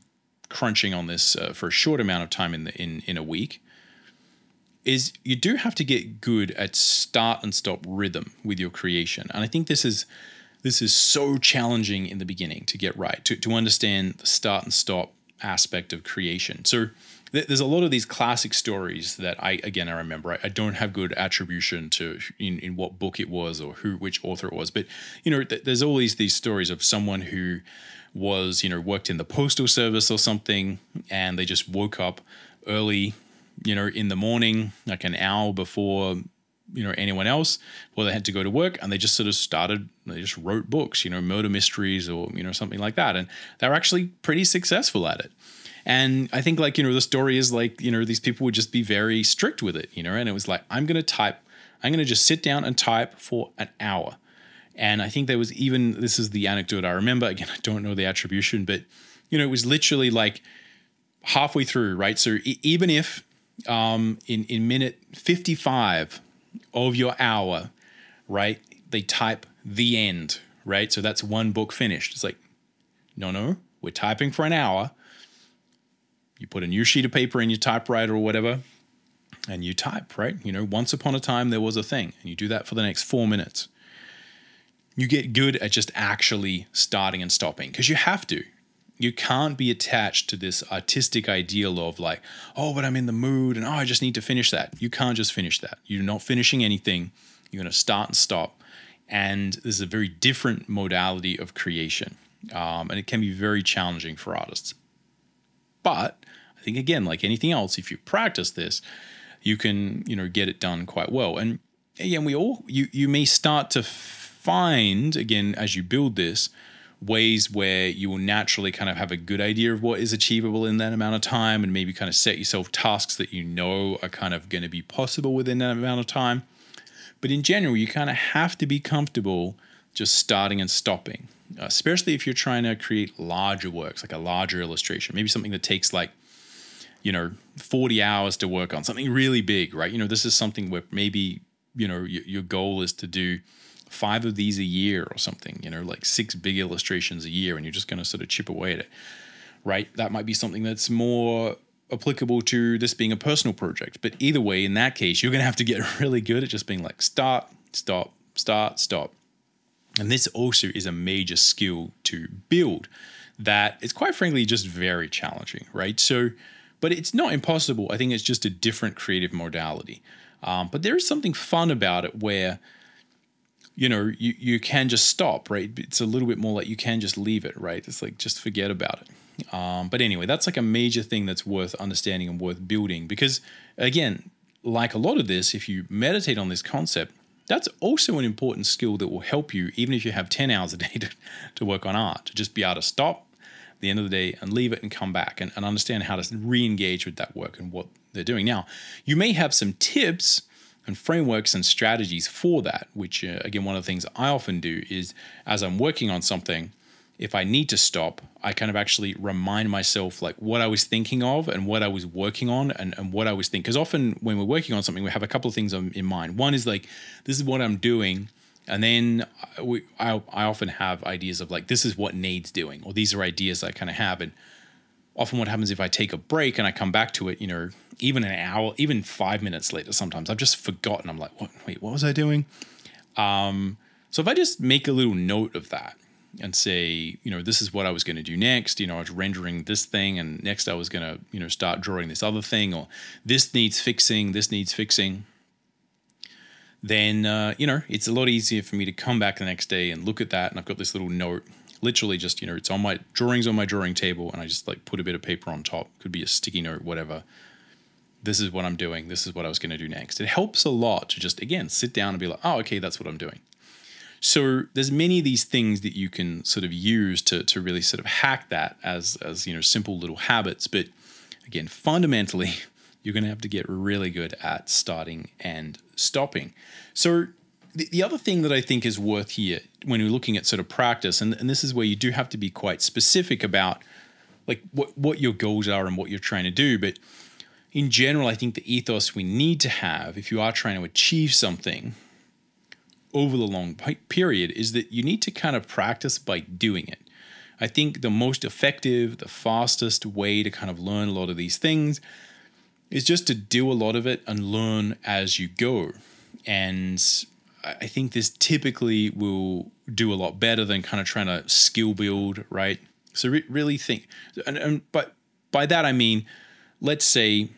crunching on this for a short amount of time in a week, is you do have to get good at start and stop rhythm with your creation. And I think this is so challenging in the beginning to get right, to understand the start and stop aspect of creation. So there's a lot of these classic stories that I remember. I don't have good attribution to in what book it was or which author it was, but there's always these stories of someone who was worked in the postal service or something, and they just woke up early, in the morning, like an hour before anyone else, well, they had to go to work, and they just sort of they just wrote books, murder mysteries or something like that, and they were actually pretty successful at it. And I think, like, the story is like, these people would just be very strict with it, and it was like, I'm going to just sit down and type for an hour. And I think there was even, this is the anecdote I remember, again, I don't know the attribution, but, it was literally like halfway through, right? So even if in minute 55 of your hour, right, they type the end, right? So that's one book finished. It's like, no, we're typing for an hour. You put a new sheet of paper in your typewriter or whatever, and you type, right? Once upon a time, there was a thing, and you do that for the next 4 minutes. You get good at just actually starting and stopping, because you have to. You can't be attached to this artistic ideal of like, oh, but I'm in the mood, and I just need to finish that. You can't just finish that. You're not finishing anything. You're going to start and stop. And this is a very different modality of creation, and it can be very challenging for artists. But I think, again, like anything else, if you practice this, you can, get it done quite well. And again, you may start to find, again, as you build this, ways where you will naturally kind of have a good idea of what is achievable in that amount of time, and maybe kind of set yourself tasks that are kind of going to be possible within that amount of time. But in general, you kind of have to be comfortable just starting and stopping. Especially if you're trying to create larger works, like a larger illustration, maybe something that takes like, 40 hours to work on, something really big, right? This is something where maybe, your goal is to do 5 of these a year or something, like 6 big illustrations a year, and you're just going to sort of chip away at it, right? That might be something that's more applicable to this being a personal project. But either way, in that case, you're going to have to get really good at just being like, start, stop, start, stop. And this also is a major skill to build that is quite frankly just very challenging, right? So, but it's not impossible. I think it's just a different creative modality. But there is something fun about it where, you can just stop, right? It's a little bit more like you can just leave it, right? It's like, just forget about it. But anyway, that's like a major thing that's worth understanding and worth building, because again, like a lot of this, if you meditate on this concept, that's also an important skill that will help you, even if you have 10 hours a day to work on art, to just be able to stop at the end of the day and leave it and come back and understand how to re-engage with that work and what they're doing. Now, you may have some tips and frameworks and strategies for that, which again, one of the things I often do is as I'm working on something, if I need to stop, I kind of actually remind myself like what I was thinking of and what I was working on and what I was thinking. Because often when we're working on something, we have a couple of things in mind. One is like, this is what I'm doing. And then I often have ideas of like, this is what needs doing, or these are ideas I kind of have. And often what happens if I take a break and I come back to it, you know, even an hour, even 5 minutes later, sometimes I've just forgotten. I'm like, what was I doing? So if I just make a little note of that and say, you know, this is what I was going to do next, you know, I was rendering this thing and next I was going to, you know, start drawing this other thing, or this needs fixing, then, you know, it's a lot easier for me to come back the next day and look at that. And I've got this little note, literally just, you know, it's on my drawings on my drawing table, and I just like put a bit of paper on top. Could be a sticky note, whatever. This is what I'm doing. This is what I was going to do next. It helps a lot to just, again, sit down and be like, oh, okay, that's what I'm doing. So there's many of these things that you can sort of use to really sort of hack that as you know, simple little habits. But again, fundamentally, you're going to have to get really good at starting and stopping. So the other thing that I think is worth here when you're looking at sort of practice, and this is where you do have to be quite specific about like what your goals are and what you're trying to do. But in general, I think the ethos we need to have if you are trying to achieve something over the long period is that you need to kind of practice by doing it. I think the most effective, the fastest way to kind of learn a lot of these things is just to do a lot of it and learn as you go. And I think this typically will do a lot better than kind of trying to skill build, right? So really think, but by that I mean, let's say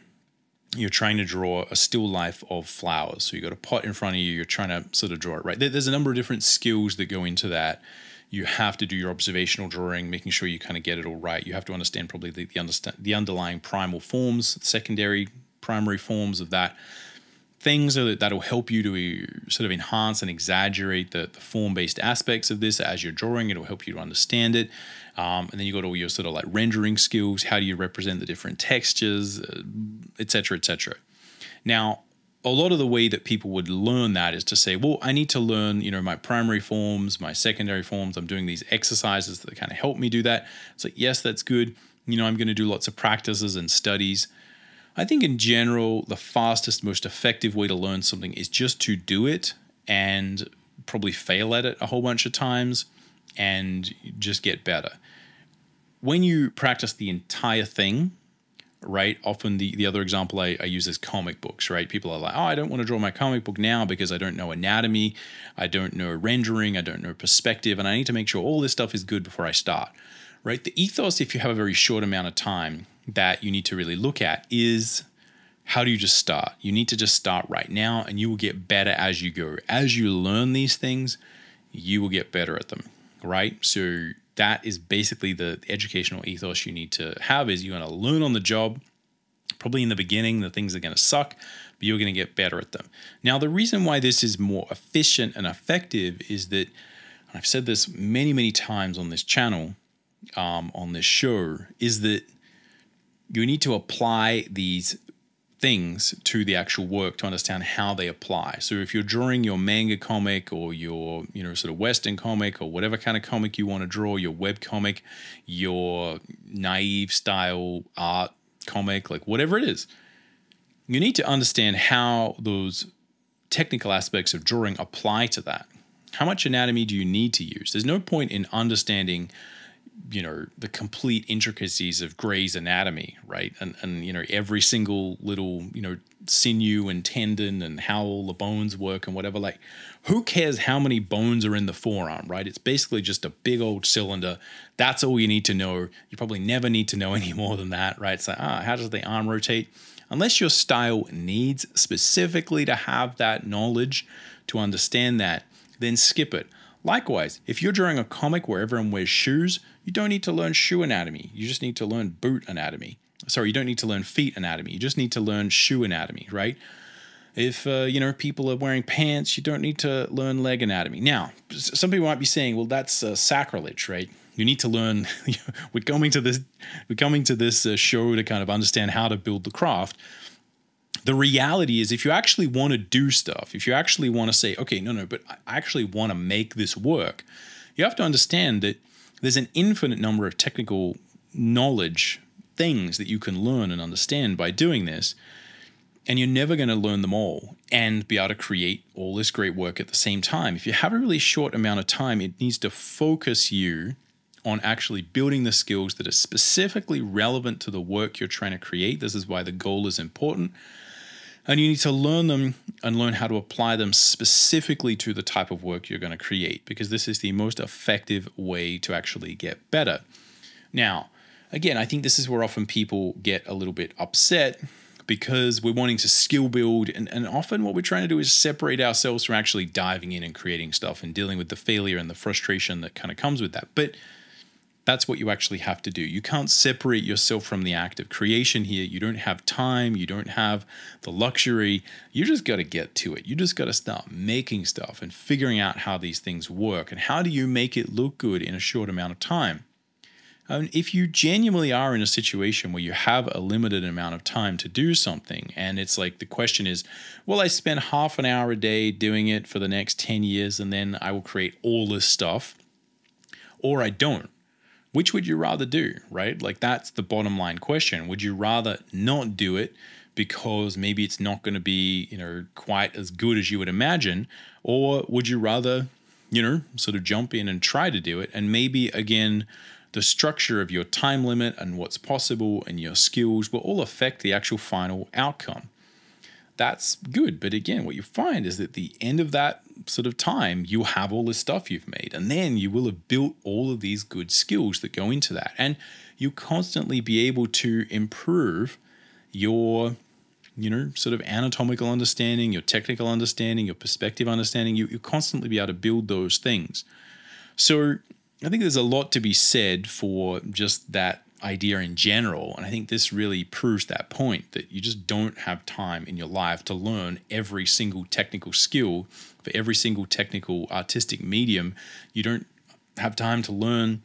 you're trying to draw a still life of flowers. So you got a pot in front of you, you're trying to sort of draw it, right? There's a number of different skills that go into that. You have to do your observational drawing, making sure you kind of get it all right. You have to understand probably the underlying primal forms, secondary, primary forms of that. Things that'll help you to sort of enhance and exaggerate the form-based aspects of this as you're drawing. It'll help you to understand it. And then you got all your sort of like rendering skills. How do you represent the different textures, et cetera, et cetera. Now, a lot of the way that people would learn that is to say, well, I need to learn, you know, my primary forms, my secondary forms. I'm doing these exercises that kind of help me do that. It's like, yes, that's good. You know, I'm going to do lots of practices and studies. I think in general, the fastest, most effective way to learn something is just to do it and probably fail at it a whole bunch of times and just get better. When you practice the entire thing, right? Often the other example I use is comic books, right? People are like, oh, I don't want to draw my comic book now because I don't know anatomy, I don't know rendering, I don't know perspective, and I need to make sure all this stuff is good before I start, right? The ethos, if you have a very short amount of time that you need to really look at, is how do you just start? You need to just start right now, and you will get better as you go. As you learn these things, you will get better at them, right? So that is basically the educational ethos you need to have, is you're going to learn on the job. Probably in the beginning, the things are going to suck, but you're going to get better at them. Now, the reason why this is more efficient and effective is that, and I've said this many, many times on this channel, on this show, is that you need to apply these things to the actual work to understand how they apply. So if you're drawing your manga comic or your, you know, sort of Western comic or whatever kind of comic you want to draw, your web comic, your naive style art comic, like whatever it is, you need to understand how those technical aspects of drawing apply to that. How much anatomy do you need to use? There's no point in understanding, you know, the complete intricacies of Gray's anatomy, right? And you know, every single little, you know, sinew and tendon and how all the bones work and whatever. Like, who cares how many bones are in the forearm, right? It's basically just a big old cylinder. That's all you need to know. You probably never need to know any more than that, right? So, how does the arm rotate? Unless your style needs specifically to have that knowledge to understand that, then skip it. Likewise, if you're drawing a comic where everyone wears shoes, you don't need to learn shoe anatomy. You just need to learn boot anatomy. Sorry, you don't need to learn feet anatomy. You just need to learn shoe anatomy, right? If, you know, people are wearing pants, you don't need to learn leg anatomy. Now, some people might be saying, well, that's sacrilege, right? You need to learn, we're coming to this show to kind of understand how to build the craft. The reality is, if you actually want to do stuff, if you actually want to say, okay, no, but I actually want to make this work, you have to understand that there's an infinite number of technical knowledge things that you can learn and understand by doing this. And you're never going to learn them all and be able to create all this great work at the same time. If you have a really short amount of time, it needs to focus you on actually building the skills that are specifically relevant to the work you're trying to create. This is why the goal is important. And you need to learn them and learn how to apply them specifically to the type of work you're going to create, because this is the most effective way to actually get better. Now, again, I think this is where often people get a little bit upset, because we're wanting to skill build, and often what we're trying to do is separate ourselves from actually diving in and creating stuff and dealing with the failure and the frustration that kind of comes with that. But that's what you actually have to do. You can't separate yourself from the act of creation here. You don't have time. You don't have the luxury. You just got to get to it. You just got to start making stuff and figuring out how these things work and how do you make it look good in a short amount of time. If you genuinely are in a situation where you have a limited amount of time to do something, and it's like the question is, well, I spend half an hour a day doing it for the next 10 years and then I will create all this stuff, or I don't. Which would you rather do, right? Like, that's the bottom line question. Would you rather not do it because maybe it's not going to be, quite as good as you would imagine, or would you rather, sort of jump in and try to do it, and maybe again, the structure of your time limit and what's possible and your skills will all affect the actual final outcome. That's good. But again, what you find is that at the end of that sort of time, you'll have all this stuff you've made, and then you will have built all of these good skills that go into that. And you constantly be able to improve your, sort of anatomical understanding, your technical understanding, your perspective understanding. You constantly be able to build those things. So I think there's a lot to be said for just that idea in general. And I think this really proves that point, that you just don't have time in your life to learn every single technical skill for every single technical artistic medium. You don't have time to learn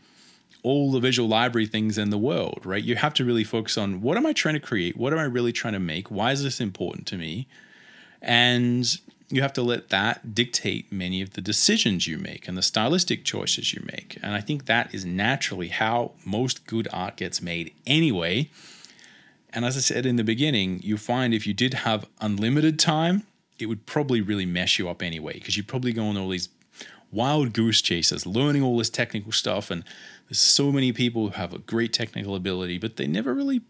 all the visual library things in the world, right? You have to really focus on, what am I trying to create? What am I really trying to make? Why is this important to me? And you have to let that dictate many of the decisions you make and the stylistic choices you make. And I think that is naturally how most good art gets made anyway. And as I said in the beginning, you find if you did have unlimited time, it would probably really mess you up anyway, because you'd probably go on all these wild goose chases, learning all this technical stuff. And there's so many people who have a great technical ability, but they never really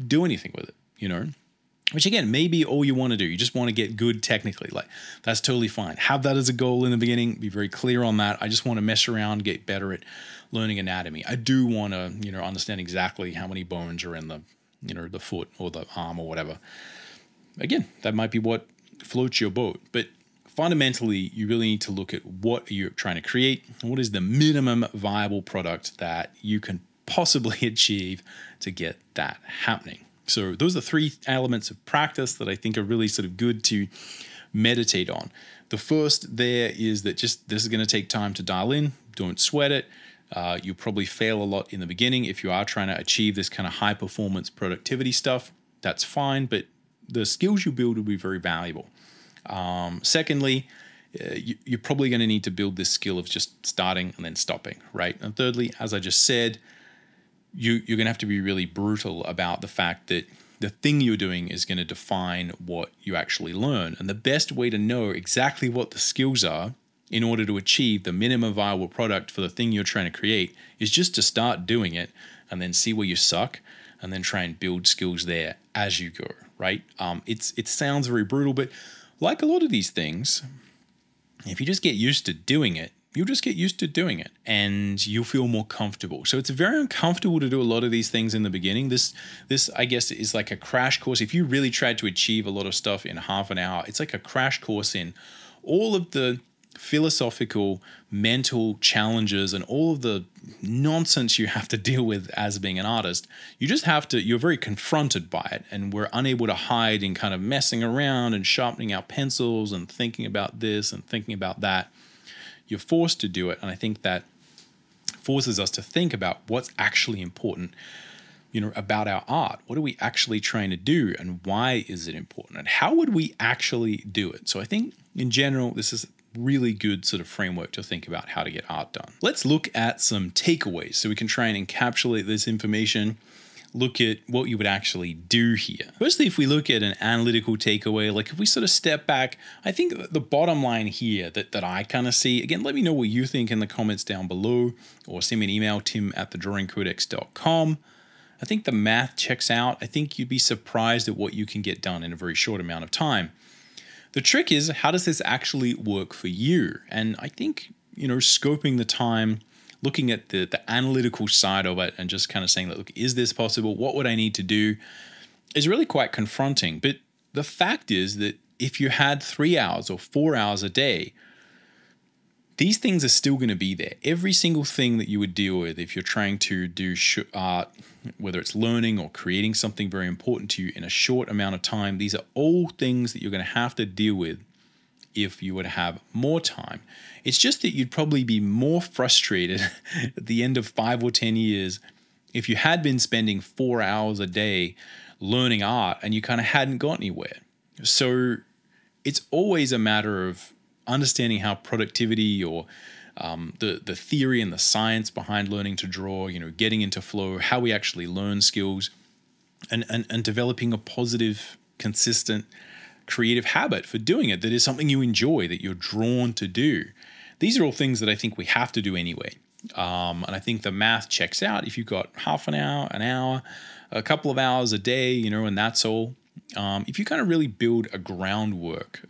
do anything with it, Which again, maybe all you want to do. You just want to get good technically. Like, that's totally fine. Have that as a goal in the beginning. Be very clear on that. I just want to mess around, get better at learning anatomy. I do want to, understand exactly how many bones are in the, the foot or the arm or whatever. Again, that might be what floats your boat. But fundamentally, you really need to look at what you're trying to create and what is the minimum viable product that you can possibly achieve to get that happening. So those are 3 elements of practice that I think are really sort of good to meditate on. The first there is that just this is going to take time to dial in. Don't sweat it. You'll probably fail a lot in the beginning if you are trying to achieve this kind of high performance productivity stuff. That's fine, but the skills you build will be very valuable. Secondly, you're probably going to need to build this skill of just starting and then stopping, right? And thirdly, as I just said, you're going to have to be really brutal about the fact that the thing you're doing is going to define what you actually learn. And the best way to know exactly what the skills are in order to achieve the minimum viable product for the thing you're trying to create is just to start doing it and then see where you suck and then try and build skills there as you go, right? It sounds very brutal, but like a lot of these things, if you just get used to doing it, you'll just get used to doing it and you'll feel more comfortable. So it's very uncomfortable to do a lot of these things in the beginning. This, I guess, is like a crash course. If you really tried to achieve a lot of stuff in half an hour, it's like a crash course in all of the philosophical, mental challenges and all of the nonsense you have to deal with as being an artist. You just have to, you're very confronted by it, and we're unable to hide in kind of messing around and sharpening our pencils and thinking about this and thinking about that. You're forced to do it, and I think that forces us to think about what's actually important, about our art. What are we actually trying to do, and why is it important, and how would we actually do it? So I think in general, this is really good sort of framework to think about how to get art done. Let's look at some takeaways so we can try and encapsulate this information, look at what you would actually do here. Firstly, if we look at an analytical takeaway, like if we sort of step back, I think the bottom line here that I kind of see, again, let me know what you think in the comments down below, or send me an email, tim@thedrawingcodex.com. I think the math checks out. I think you'd be surprised at what you can get done in a very short amount of time. The trick is, how does this actually work for you? And I think, scoping the time, looking at the analytical side of it and just kind of saying, look, is this possible? What would I need to do? Is really quite confronting. But the fact is that if you had 3 hours or 4 hours a day, these things are still going to be there. Every single thing that you would deal with if you're trying to do art, whether it's learning or creating something very important to you in a short amount of time, these are all things that you're going to have to deal with if you would have more time. It's just that you'd probably be more frustrated at the end of 5 or 10 years if you had been spending 4 hours a day learning art and you kind of hadn't got anywhere. So it's always a matter of understanding how productivity or the theory and the science behind learning to draw, getting into flow, how we actually learn skills, and developing a positive, consistent, creative habit for doing it that is something you enjoy, that you're drawn to do. These are all things that I think we have to do anyway. And I think the math checks out. If you've got half an hour, a couple of hours a day, and that's all. If you kind of really build a groundwork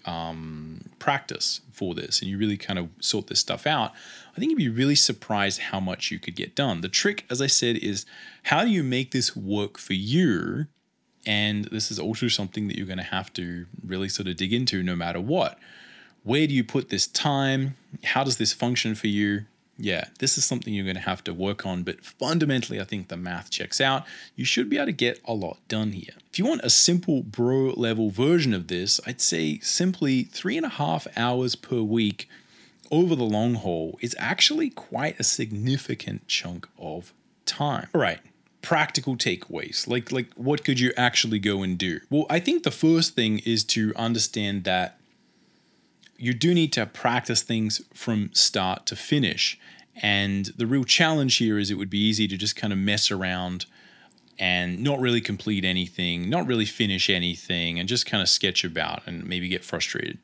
practice for this and you really kind of sort this stuff out, I think you'd be really surprised how much you could get done. The trick, as I said, is how do you make this work for you? And this is also something that you're going to have to really sort of dig into no matter what. Where do you put this time? How does this function for you? Yeah, this is something you're going to have to work on, but fundamentally, I think the math checks out. You should be able to get a lot done here. If you want a simple bro level version of this, I'd say simply 3.5 hours per week over the long haul is actually quite a significant chunk of time. All right, practical takeaways. Like what could you actually go and do? Well, I think the first thing is to understand that you do need to practice things from start to finish. And the real challenge here is it would be easy to just kind of mess around and not really complete anything, not really finish anything, and just kind of sketch about and maybe get frustrated.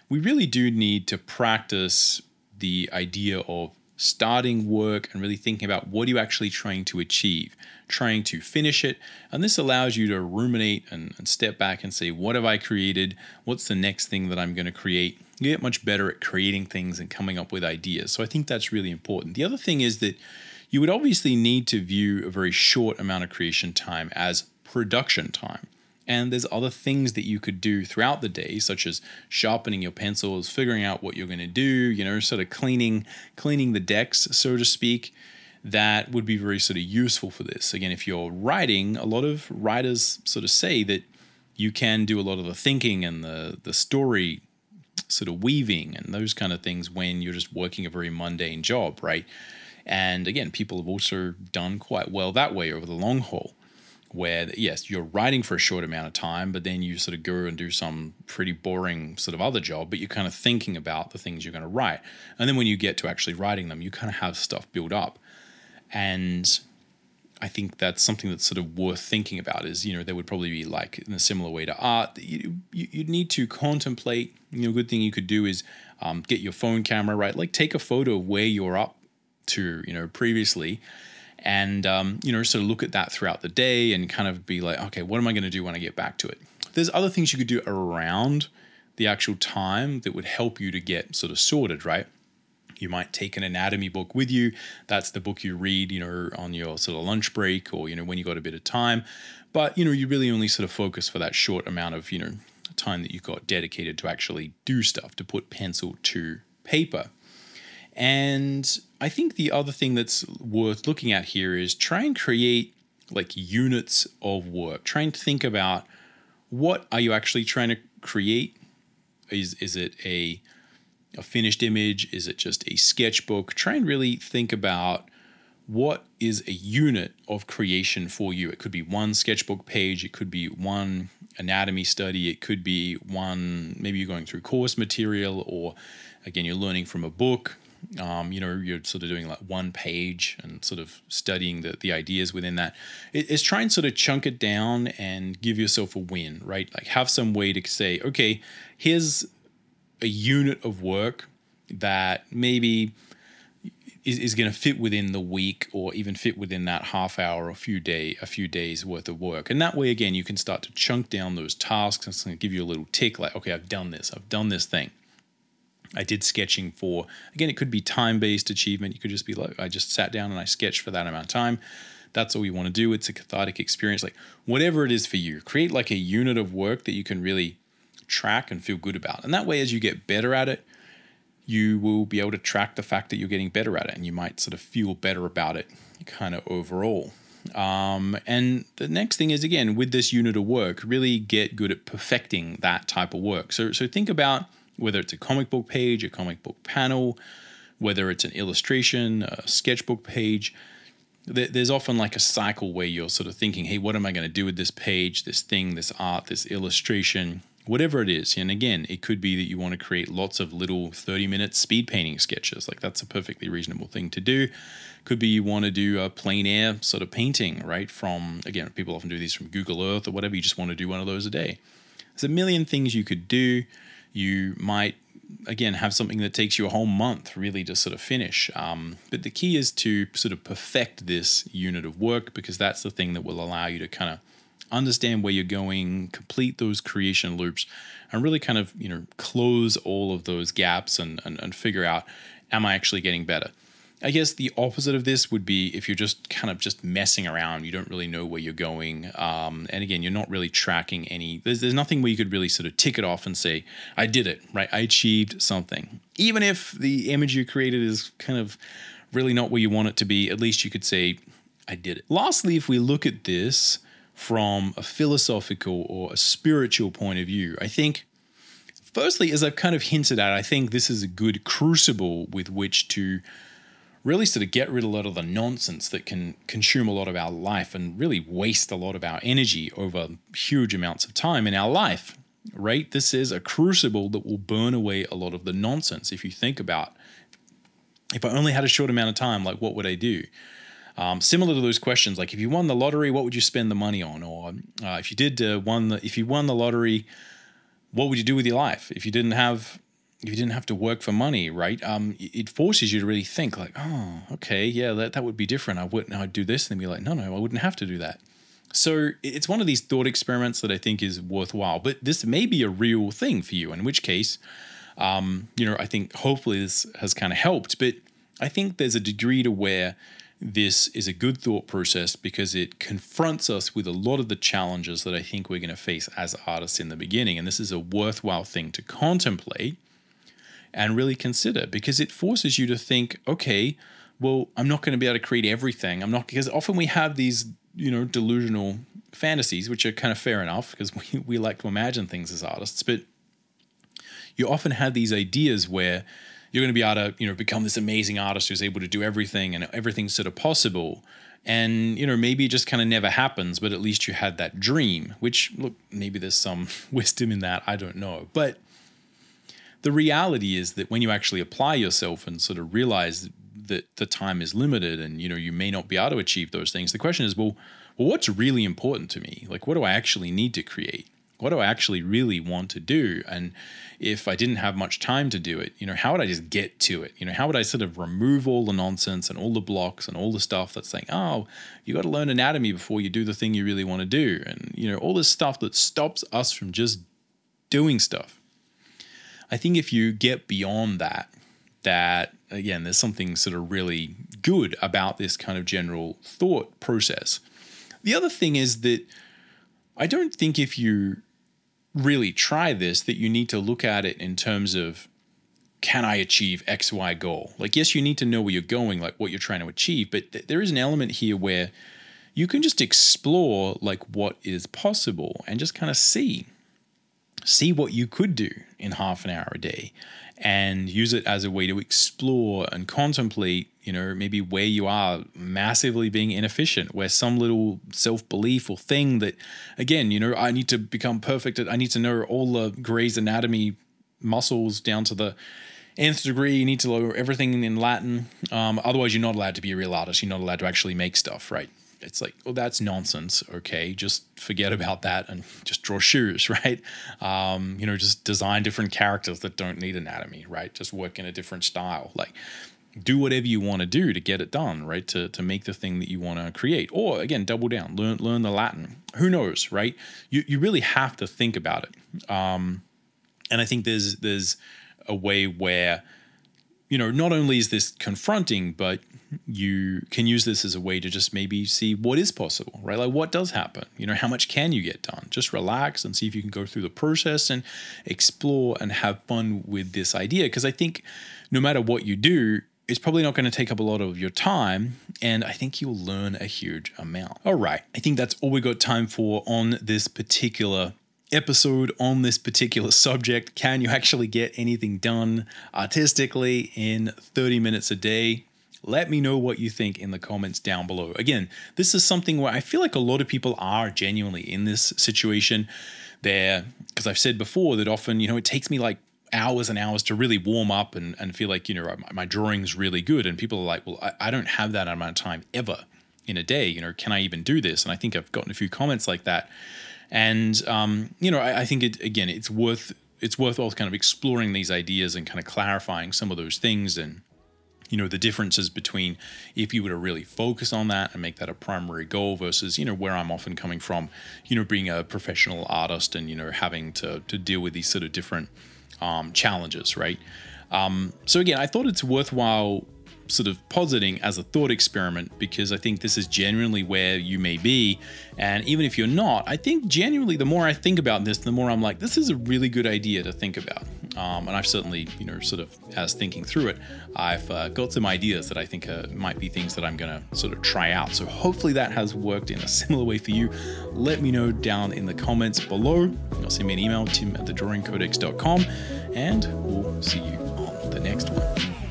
We really do need to practice the idea of starting work and really thinking about what are you actually trying to achieve, trying to finish it. And this allows you to ruminate and step back and say, what have I created? What's the next thing that I'm going to create? You get much better at creating things and coming up with ideas. So I think that's really important. The other thing is that you would obviously need to view a very short amount of creation time as production time. And there's other things that you could do throughout the day, such as sharpening your pencils, figuring out what you're going to do, sort of cleaning the decks, so to speak, that would be very sort of useful for this. Again, if you're writing, a lot of writers sort of say that you can do a lot of the thinking and the story sort of weaving and those kind of things when you're just working a very mundane job, right? And again, people have also done quite well that way over the long haul, where, yes, you're writing for a short amount of time, but then you sort of go and do some pretty boring sort of other job, but you're kind of thinking about the things you're going to write. And then when you get to actually writing them, you kind of have stuff built up. And I think that's something that's sort of worth thinking about is, there would probably be like in a similar way to art, you'd need to contemplate, a good thing you could do is get your phone camera, right? Like take a photo of where you're up to, previously, and, sort of look at that throughout the day and kind of be like, okay, what am I going to do when I get back to it? There's other things you could do around the actual time that would help you to get sort of sorted, right? You might take an anatomy book with you. That's the book you read, on your sort of lunch break or, when you got a bit of time. But, you really only sort of focus for that short amount of, time that you've got dedicated to actually do stuff, to put pencil to paper. And I think the other thing that's worth looking at here is try and create like units of work. Try and think about what are you actually trying to create? Is it a finished image? Is it just a sketchbook? Try and really think about what is a unit of creation for you? It could be one sketchbook page. It could be one anatomy study. It could be one, maybe you're going through course material, or again, you're learning from a book. You're sort of doing like one page and sort of studying the ideas within that. It's try and sort of chunk it down and give yourself a win, right? Like have some way to say, okay, here's a unit of work that maybe is going to fit within the week, or even fit within that half hour or a few days worth of work. And that way, again, you can start to chunk down those tasks, and it's going to give you a little tick like, okay, I've done this thing. I did sketching for, again, it could be time-based achievement. You could just be like, I just sat down and I sketched for that amount of time. That's all you want to do. It's a cathartic experience. Like whatever it is for you, create like a unit of work that you can really track and feel good about. And that way, as you get better at it, you will be able to track the fact that you're getting better at it, and you might sort of feel better about it kind of overall. And the next thing is, again, with this unit of work, really get good at perfecting that type of work. So think about whether it's a comic book page, a comic book panel, whether it's an illustration, a sketchbook page. There's often like a cycle where you're sort of thinking, hey, what am I going to do with this page, this thing, this art, this illustration, whatever it is. And again, it could be that you want to create lots of little 30-minute speed painting sketches. Like that's a perfectly reasonable thing to do. Could be you want to do a plein air sort of painting, right? From, again, people often do these from Google Earth or whatever. You just want to do one of those a day. There's a million things you could do. You might, again, have something that takes you a whole month really to sort of finish. But the key is to sort of perfect this unit of work, because that's the thing that will allow you to kind of understand where you're going, complete those creation loops, and really kind of, close all of those gaps and figure out, am I actually getting better? I guess the opposite of this would be if you're just kind of just messing around, you don't really know where you're going. And again, you're not really tracking there's nothing where you could really sort of tick it off and say, I did it, right? I achieved something. Even if the image you created is kind of really not where you want it to be, at least you could say, I did it. Lastly, if we look at this from a philosophical or a spiritual point of view, I think, firstly, as I've kind of hinted at, I think this is a good crucible with which to really sort of get rid of a lot of the nonsense that can consume a lot of our life and really waste a lot of our energy over huge amounts of time in our life, right? This is a crucible that will burn away a lot of the nonsense. If you think about, if I only had a short amount of time, like what would I do? Similar to those questions, like if you won the lottery, what would you spend the money on? Or if you won the lottery, what would you do with your life? If you didn't have to work for money, right? It forces you to really think like, oh, okay, yeah, that would be different. I'd do this, and then be like, no, I wouldn't have to do that. So it's one of these thought experiments that I think is worthwhile, but this may be a real thing for you, in which case, I think hopefully this has kind of helped, but I think there's a degree to where this is a good thought process, because it confronts us with a lot of the challenges that I think we're going to face as artists in the beginning. And this is a worthwhile thing to contemplate and really consider, because it forces you to think, okay, well, I'm not going to be able to create everything. Because often we have these, delusional fantasies, which are kind of fair enough, because we like to imagine things as artists, but you often have these ideas where you're going to be able to, become this amazing artist who's able to do everything, and everything's sort of possible. And, maybe it just kind of never happens, but at least you had that dream, which, look, maybe there's some wisdom in that. I don't know. But the reality is that when you actually apply yourself and sort of realize that the time is limited and, you may not be able to achieve those things, the question is, well, what's really important to me? Like, what do I actually need to create? What do I actually really want to do? And if I didn't have much time to do it, how would I just get to it? How would I sort of remove all the nonsense and all the blocks and all the stuff that's saying, oh, you got to learn anatomy before you do the thing you really want to do. And, all this stuff that stops us from just doing stuff. I think if you get beyond that, again, there's something sort of really good about this kind of general thought process. The other thing is that I don't think if you really try this, that you need to look at it in terms of, can I achieve X, Y goal? Like, yes, you need to know where you're going, like what you're trying to achieve, but there is an element here where you can just explore like what is possible and just kind of see what you could do in half an hour a day. and use it as a way to explore and contemplate, maybe where you are massively being inefficient, where some little self-belief or thing that, again, I need to become perfect at, I need to know all the Grey's Anatomy muscles down to the nth degree, you need to know everything in Latin. Otherwise, you're not allowed to be a real artist. You're not allowed to actually make stuff, right? It's like, oh, that's nonsense. Okay, just forget about that and just draw shoes, right? Just design different characters that don't need anatomy, right? Just work in a different style. Like, do whatever you want to do to get it done, right? To make the thing that you want to create. Or again, double down, learn the Latin. Who knows, right? You really have to think about it. And I think there's a way where, not only is this confronting, but you can use this as a way to just maybe see what is possible, right? Like, what does happen? How much can you get done? Just relax and see if you can go through the process and explore and have fun with this idea. Because I think no matter what you do, it's probably not going to take up a lot of your time, and I think you'll learn a huge amount. All right, I think that's all we got time for on this particular episode on this particular subject. Can you actually get anything done artistically in 30 minutes a day? Let me know what you think in the comments down below. Again, this is something where I feel like a lot of people are genuinely in this situation there, because I've said before that often, it takes me like hours and hours to really warm up and feel like, my drawing's really good. And people are like, well, I don't have that amount of time ever in a day. Can I even do this? And I think I've gotten a few comments like that. And, I think it's worthwhile kind of exploring these ideas and kind of clarifying some of those things and, the differences between if you were to really focus on that and make that a primary goal versus, where I'm often coming from, being a professional artist and, having to deal with these sort of different challenges, right? So again, I thought it's worthwhile sort of positing as a thought experiment, because I think this is genuinely where you may be. And even if you're not, I think genuinely the more I think about this, the more I'm like, this is a really good idea to think about. And I've certainly, sort of as thinking through it, I've got some ideas that I think might be things that I'm going to sort of try out. So hopefully that has worked in a similar way for you. Let me know down in the comments below. Or send me an email, tim@thedrawingcodex.com, and we'll see you on the next one.